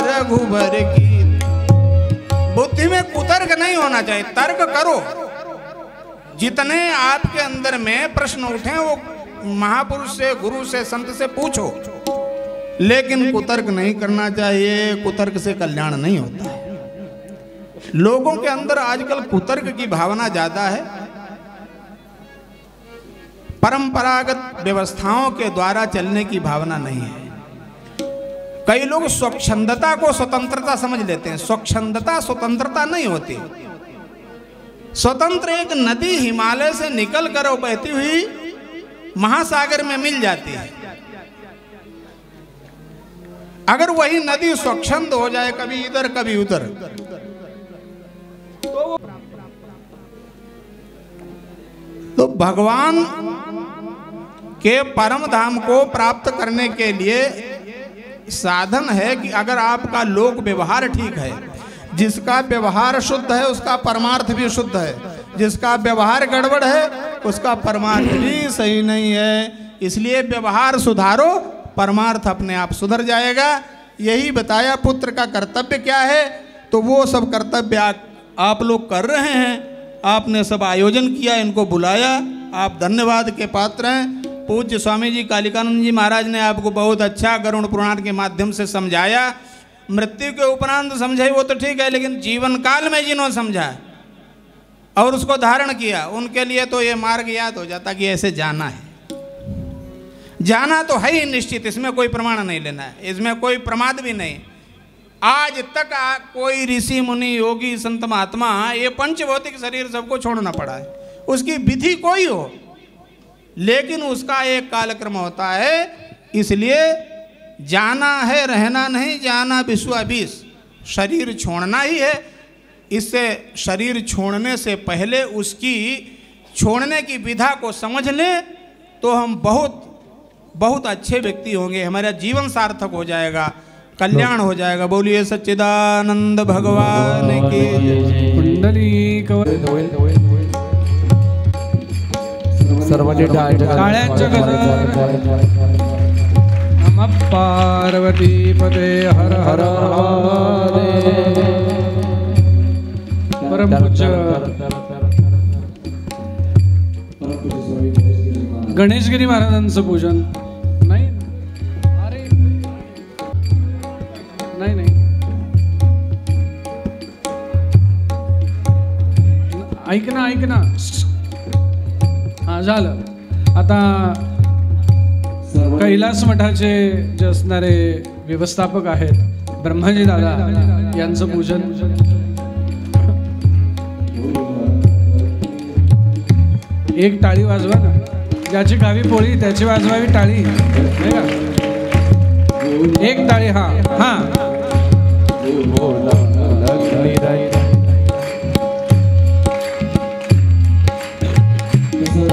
रघुबर की। बुद्धि में कुतर्क नहीं होना चाहिए, तर्क करो। जितने आपके अंदर में प्रश्न उठे वो महापुरुष से, गुरु से, संत से पूछो, लेकिन कुतर्क नहीं करना चाहिए। कुतर्क से कल्याण नहीं होता है। लोगों के अंदर आजकल कुतर्क की भावना ज्यादा है। परंपरागत व्यवस्थाओं के द्वारा चलने की भावना नहीं है। कई लोग स्वच्छंदता को स्वतंत्रता समझ लेते हैं। स्वच्छंदता स्वतंत्रता नहीं होती। स्वतंत्र एक नदी हिमालय से निकल कर बहती हुई महासागर में मिल जाती है। अगर वही नदी स्वच्छंद हो जाए, कभी इधर कभी उधर, तो भगवान के परम धाम को प्राप्त करने के लिए साधन है कि अगर आपका लोक व्यवहार ठीक है, जिसका व्यवहार शुद्ध है उसका परमार्थ भी शुद्ध है, जिसका व्यवहार गड़बड़ है उसका परमार्थ भी सही नहीं है। इसलिए व्यवहार सुधारो, परमार्थ अपने आप सुधर जाएगा। यही बताया पुत्र का कर्तव्य क्या है। तो वो सब कर्तव्य आप लोग कर रहे हैं। आपने सब आयोजन किया, इनको बुलाया, आप धन्यवाद के पात्र हैं। पूज्य स्वामी जी कालिकानंद जी महाराज ने आपको बहुत अच्छा गरुड़ पुराण के माध्यम से समझाया। मृत्यु के उपरांत समझाई वो तो ठीक है, लेकिन जीवन काल में जिन्होंने समझा और उसको धारण किया, उनके लिए तो ये मार्ग याद हो जाता कि ऐसे जाना है। जाना तो है ही निश्चित, इसमें कोई प्रमाण नहीं लेना है, इसमें कोई प्रमाद भी नहीं। आज तक कोई ऋषि मुनि योगी संत महात्मा ये पंचभौतिक शरीर सबको छोड़ना पड़ा है। उसकी विधि कोई हो, लेकिन उसका एक कालक्रम होता है। इसलिए जाना है, रहना नहीं, जाना विश्वाभीष, शरीर छोड़ना ही है। इससे शरीर छोड़ने से पहले उसकी छोड़ने की विधा को समझ लें तो हम बहुत बहुत अच्छे व्यक्ति होंगे, हमारा जीवन सार्थक हो जाएगा, कल्याण हो जाएगा। बोलिए सच्चिदानंद भगवान की कुंडली काळ्यांच्या गजर नमः पार्वती पते हर हर महादेव। परम पूज्य गणेशगिरी महाराजांचं पूजन नाही, अरे नाही नाही, ऐक ना ऐक ना, हा झालं आता कैलास मठाचे जे असणारे व्यवस्थापक आहेत ब्रह्माजी दादा यांचं पूजन. एक टाळी वाजवा ना, ज्याची गावी पोळी त्याची वाजवावी टाळी, नाही का? एक टाळी. हा हा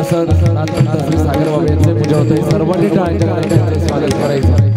सागर बाबा यांचे पूजा होते. सर्वांनी टाळ्यांच्या गजरात स्वागत करायचं.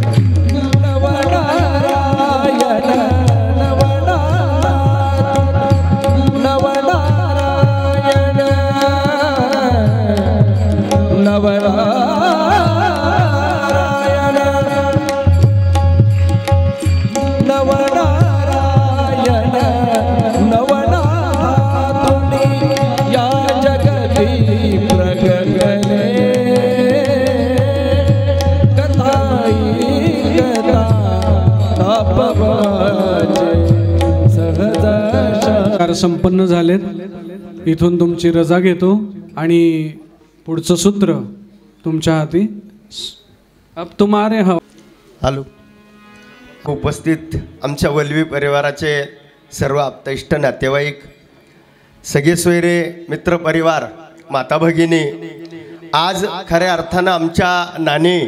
संपन्न झालेत. इथून तुमची रजा घेतो आणि पुढचं सूत्र तुमच्या हाती. अब तुम्हारे हॅलो. उपस्थित आमच्या वल्वी परिवाराचे सर्व आप्तेष्ट नातेवाईक, सगळे सोयरे, मित्रपरिवार, माता भगिनी, आज खऱ्या अर्थानं आमच्या नानी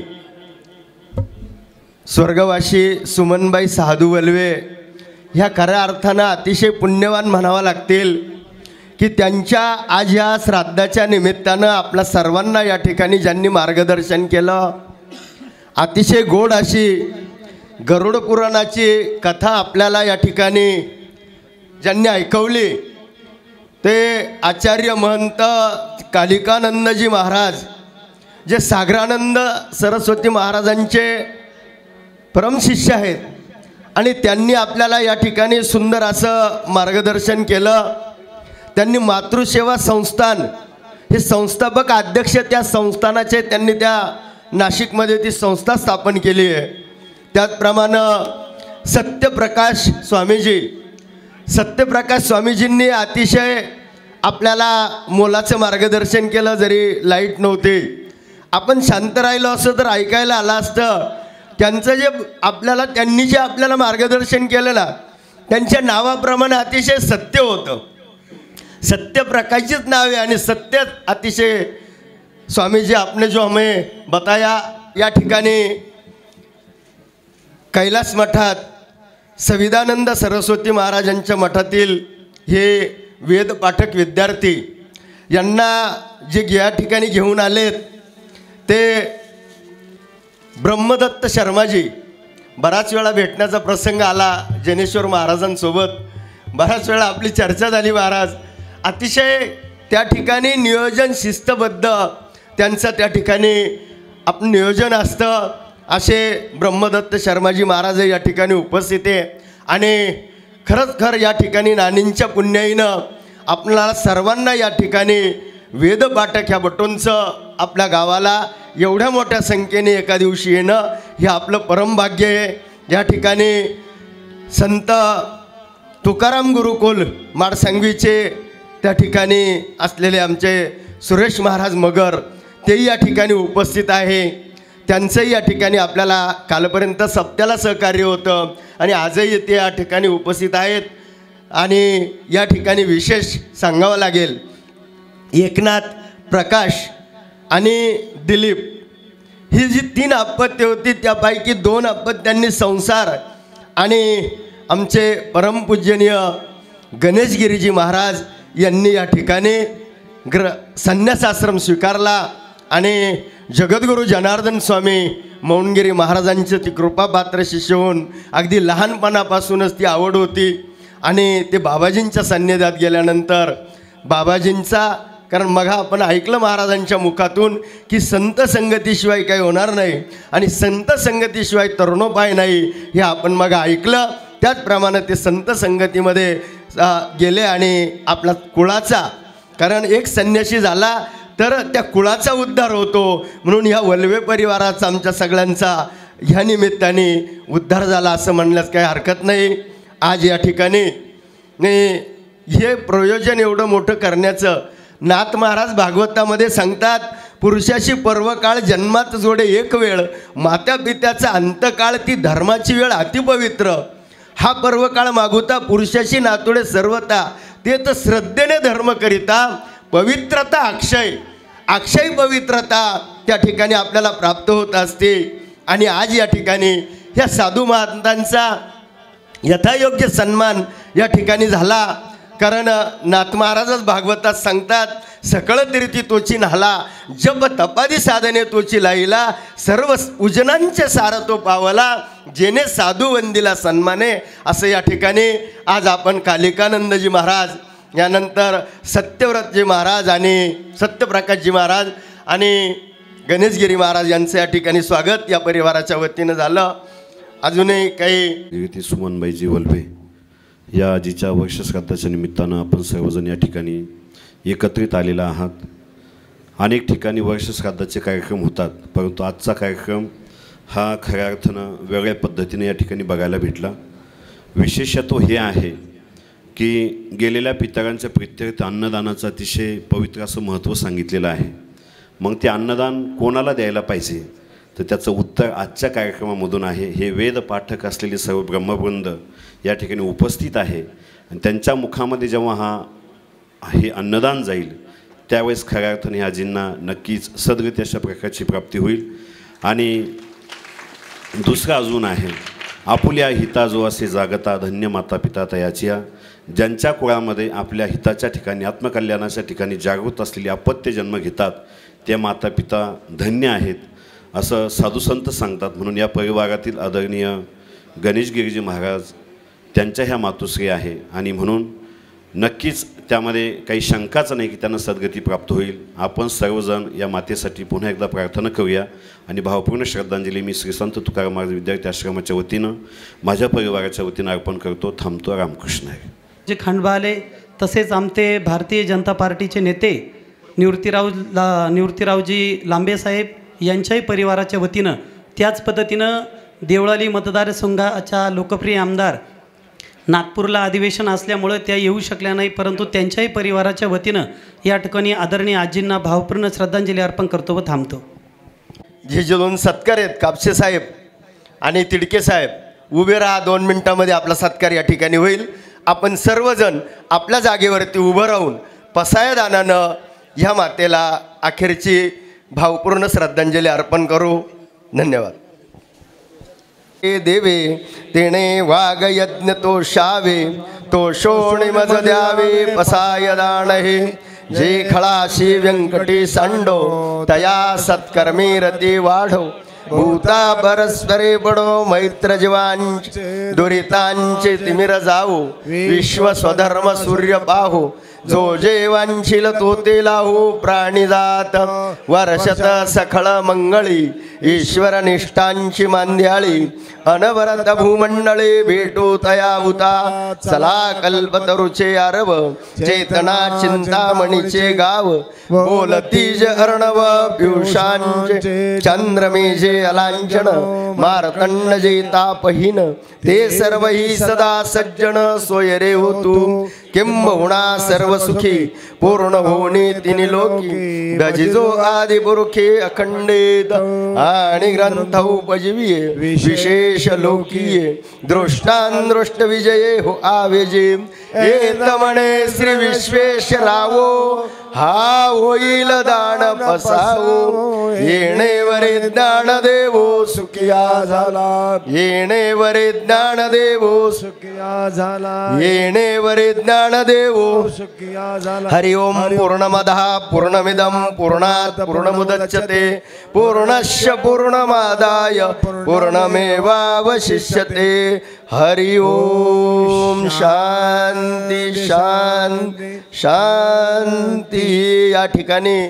स्वर्गवासी सुमनबाई साधू वल्वे ह्या खऱ्या अर्थानं अतिशय पुण्यवान म्हणावं लागतील की त्यांच्या आज ह्या श्राद्धाच्या निमित्तानं आपल्या सर्वांना या ठिकाणी ज्यांनी मार्गदर्शन केलं, अतिशय गोड अशी गरुड पुराणाची कथा आपल्याला या ठिकाणी ज्यांनी ऐकवली ते आचार्य महंत कालिकानंदजी महाराज, जे सागरानंद सरस्वती महाराजांचे परमशिष्य आहेत. आणि त्यांनी आपल्याला या ठिकाणी सुंदर असं मार्गदर्शन केलं. त्यांनी मातृसेवा संस्थान हे संस्थापक अध्यक्ष त्या संस्थानाचे त्यांनी त्या नाशिकमध्ये ती संस्था स्थापन केली आहे. त्याचप्रमाणे सत्यप्रकाश स्वामीजींनी अतिशय आपल्याला मोलाचं मार्गदर्शन केलं. जरी लाईट नव्हती, आपण शांत राहिलो असं तर ऐकायला आलं असतं. त्यांचं जे त्यांनी जे आपल्याला मार्गदर्शन केलेलं त्यांच्या नावाप्रमाणे अतिशय सत्य होतं. सत्यप्रकाशचीच नाव आहे आणि सत्य अतिशय. स्वामीजी आपने जो हमें बताया, या ठिकाणी कैलास मठात संविधानंद सरस्वती महाराजांच्या मठातील हे वेद पाठक विद्यार्थी यांना जे या ठिकाणी घेऊन आलेत ते ब्रह्मदत्त शर्माजी. बराच वेळा भेटण्याचा प्रसंग आला जनेश्वर महाराजांसोबत, बराच वेळा आपली चर्चा झाली. महाराज अतिशय त्या ठिकाणी नियोजन शिस्तबद्ध त्यांचं त्या ठिकाणी आपलं नियोजन असतं. असे ब्रह्मदत्त शर्माजी महाराज या ठिकाणी उपस्थित आहे. आणि खरंच या ठिकाणी नानींच्या पुण्याईनं आपल्याला सर्वांना या ठिकाणी वेदपाठक ह्या बटोंचं आपल्या गावाला एवढ्या मोठ्या संख्येने एका दिवशी येणं हे आपलं परमभाग्य आहे. या ठिकाणी संत तुकाराम गुरुकुल माडसांगवीचे त्या ठिकाणी असलेले आमचे सुरेश महाराज मगर तेही या ठिकाणी उपस्थित आहे. त्यांचंही या ठिकाणी आपल्याला कालपर्यंत सप्त्याला सहकार्य होतं आणि आजही ते या ठिकाणी उपस्थित आहेत. आणि या ठिकाणी विशेष सांगावं लागेल, एकनाथ, प्रकाश आणि दिलीप ही जी 3 अपत्य होती त्यापैकी 2 अपत्यांनी संसार आणि आमचे परमपूजनीय गणेशगिरीजी महाराज यांनी या ठिकाणी संन्यासाश्रम स्वीकारला. आणि जगद्गुरू जनार्दन स्वामी मौनगिरी महाराजांचं ती कृपापात्र शिष्य होऊन अगदी लहानपणापासूनच ती आवड होती. आणि ते बाबाजींच्या सान्निध्यात गेल्यानंतर बाबाजींचा, कारण मग आपण ऐकलं महाराजांच्या मुखातून की संत संगतीशिवाय काही होणार नाही आणि संत संगतीशिवाय तरुणोपाय नाही, हे आपण मग ऐकलं. त्याचप्रमाणे ते संत संगतीमध्ये गेले आणि आपला कुळाचा, कारण एक संन्यासी झाला तर त्या कुळाचा उद्धार होतो. म्हणून ह्या वल्वे परिवाराचा आमच्या सगळ्यांचा ह्या निमित्ताने उद्धार झाला असं म्हणण्यास काही हरकत नाही. आज या ठिकाणी हे प्रयोजन एवढं मोठं करण्याचं नाथ महाराज भागवतामध्ये सांगतात, पुरुषाशी पर्वकाळ जन्मात जोडे एक वेळ, मात्या पित्याचा अंतकाळ ती धर्माची वेळ अतिपवित्र. हा पर्वकाळ मागुता पुरुषाशी नातोडे सर्वता, ते तर श्रद्धेने धर्म करिता. पवित्रता अक्षय, अक्षय पवित्रता त्या ठिकाणी आपल्याला प्राप्त होत असते. आणि आज या ठिकाणी ह्या साधू महात्मांचा यथायोग्य सन्मान या ठिकाणी झाला. कारण नाथ महाराजच भागवतात सांगतात, सकळ तीर्थी तोची नाहला, जप तपादी साधने तोची लाईला, सर्व उजनांचे सार तो पावला, जेने साधू वंदिला सन्माने. असं या ठिकाणी आज आपण कालिकानंदजी महाराज, यानंतर सत्यव्रतजी महाराज आणि सत्यप्रकाशजी महाराज आणि गणेशगिरी महाराज यांचं या ठिकाणी स्वागत या परिवाराच्या वतीनं झालं. अजूनही काही सुमनबाईजी वल्भे या आजीच्या वर्षश्राद्धाच्या निमित्तानं आपण सर्वजण या ठिकाणी एकत्रित आलेला आहात. अनेक ठिकाणी वर्षश्राद्धाचे कार्यक्रम होतात, परंतु आजचा कार्यक्रम हा खऱ्या अर्थानं वेगळ्या पद्धतीने या ठिकाणी बघायला भेटला. विशेषत्व हे आहे की गेलेल्या पितरांच्या प्रित्यर्थ अन्नदानाचं अतिशय पवित्र असं महत्त्व सांगितलेलं आहे. मग ते अन्नदान कोणाला द्यायला पाहिजे, तर त्याचं उत्तर आजच्या कार्यक्रमामधून आहे. हे वेद पाठक असलेले सर्व ब्रह्मवृंद या ठिकाणी उपस्थित आहे आणि त्यांच्या मुखामध्ये जेव्हा हे अन्नदान जाईल त्यावेळेस खऱ्या अर्थाने ह्या आजींना नक्कीच सद्गती अशा प्रकारची प्राप्ती होईल. आणि दुसरं अजून आहे, आपुल्या हिता जो असे जागता, धन्य माता पिता तयाचिया. ज्यांच्या कुळामध्ये आपल्या हिताच्या ठिकाणी, आत्मकल्याणाच्या ठिकाणी जागृत असलेली अपत्य जन्म घेतात त्या माता पिता धन्य आहेत असं साधुसंत सांगतात. म्हणून या परिवारातील आदरणीय गणेशगिरीजी महाराज त्यांच्या ह्या मातुश्री आहे आणि म्हणून नक्कीच त्यामध्ये काही शंकाच नाही की त्यांना सद्गती प्राप्त होईल. आपण सर्वजण या मातेसाठी पुन्हा एकदा प्रार्थना करूया आणि भावपूर्ण श्रद्धांजली मी श्री संत तुकाराम महाराज विद्यार्थी आश्रमाच्या वतीनं माझ्या परिवाराच्या वतीनं अर्पण करतो. थांबतो. रामकृष्ण आहे. जे खंडबाले तसेच आमचे भारतीय जनता पार्टीचे नेते निवृत्तीरावजी लांबे साहेब यांच्याही परिवाराच्या वतीनं, त्याच पद्धतीनं देवळाली मतदारसंघाच्या लोकप्रिय आमदार नागपूरला अधिवेशन असल्यामुळं त्या येऊ शकल्या नाही, परंतु त्यांच्याही परिवाराच्या वतीनं या ठिकाणी आदरणीय आजींना भावपूर्ण श्रद्धांजली अर्पण करतो व थांबतो. जे दोन सत्कार आहेत, कापसे साहेब आणि तिडके साहेब, उभे राहा. 2 मिनिटामध्ये आपला सत्कार या ठिकाणी होईल. आपण सर्वजण आपल्या जागेवरती उभं राहून पसायदानानं ह्या मातेला अखेरची भावपूर्ण श्रद्धांजली अर्पण करू. धन्यवाद. देवे तेणे वाघ यज्ञ तो शावे, तो शोणी मज द्यावे पसाय दान हे. जे खळाशी व्यंकटी सांडो, तया सत्कर्मी रती वाढो. भूता परस्परे पडो मैत्र जीवांचे, दुरितांचे तिमिर जावो. विश्व स्वधर्म सूर्य पाहो, जो जे वांछिल तो ते लाहो. प्राणी जात वर्षत सखळ मंगळी, ईश्वर निष्ठांची मांद्याळी. अनवरत भूमंडळे भेटो तया भूता, चला कल्पतरुचे आरव. चेतना चिंतामणीचे गाव, बोलतीज अर्णव पियुषांचे. चंद्रमेजे अलांछन, मारतंड जे तापहीन. ते सर्व ही सदा सज्जन, सोयरे हो तू. किंबहुना सर्व सुखी, पूर्ण होणे तिनी लोकी. गजिजो आदि पुरुखे अखंडित, आणि ग्रंथ उपजीविये विशेष लोकीये. दृष्टांदृष्ट विजये हो आवेजे. एत म्हणे श्री विश्वेश्वरावो, हा होईल दान पसावो. येणेवरे ज्ञान देवो सुखिया झाला. येणेवरे ज्ञान देवो सुखिया झाला. येणेवरे ज्ञान देवो सुखिया झाला. हरि ओम. पूर्णमदः पूर्णमिदं पूर्णात् पूर्णमुदच्यते, पूर्णस्य पूर्णमादाय पूर्णमेवावशिष्यते. हरि ओम. शांती शांती शांती. या ठिकाणी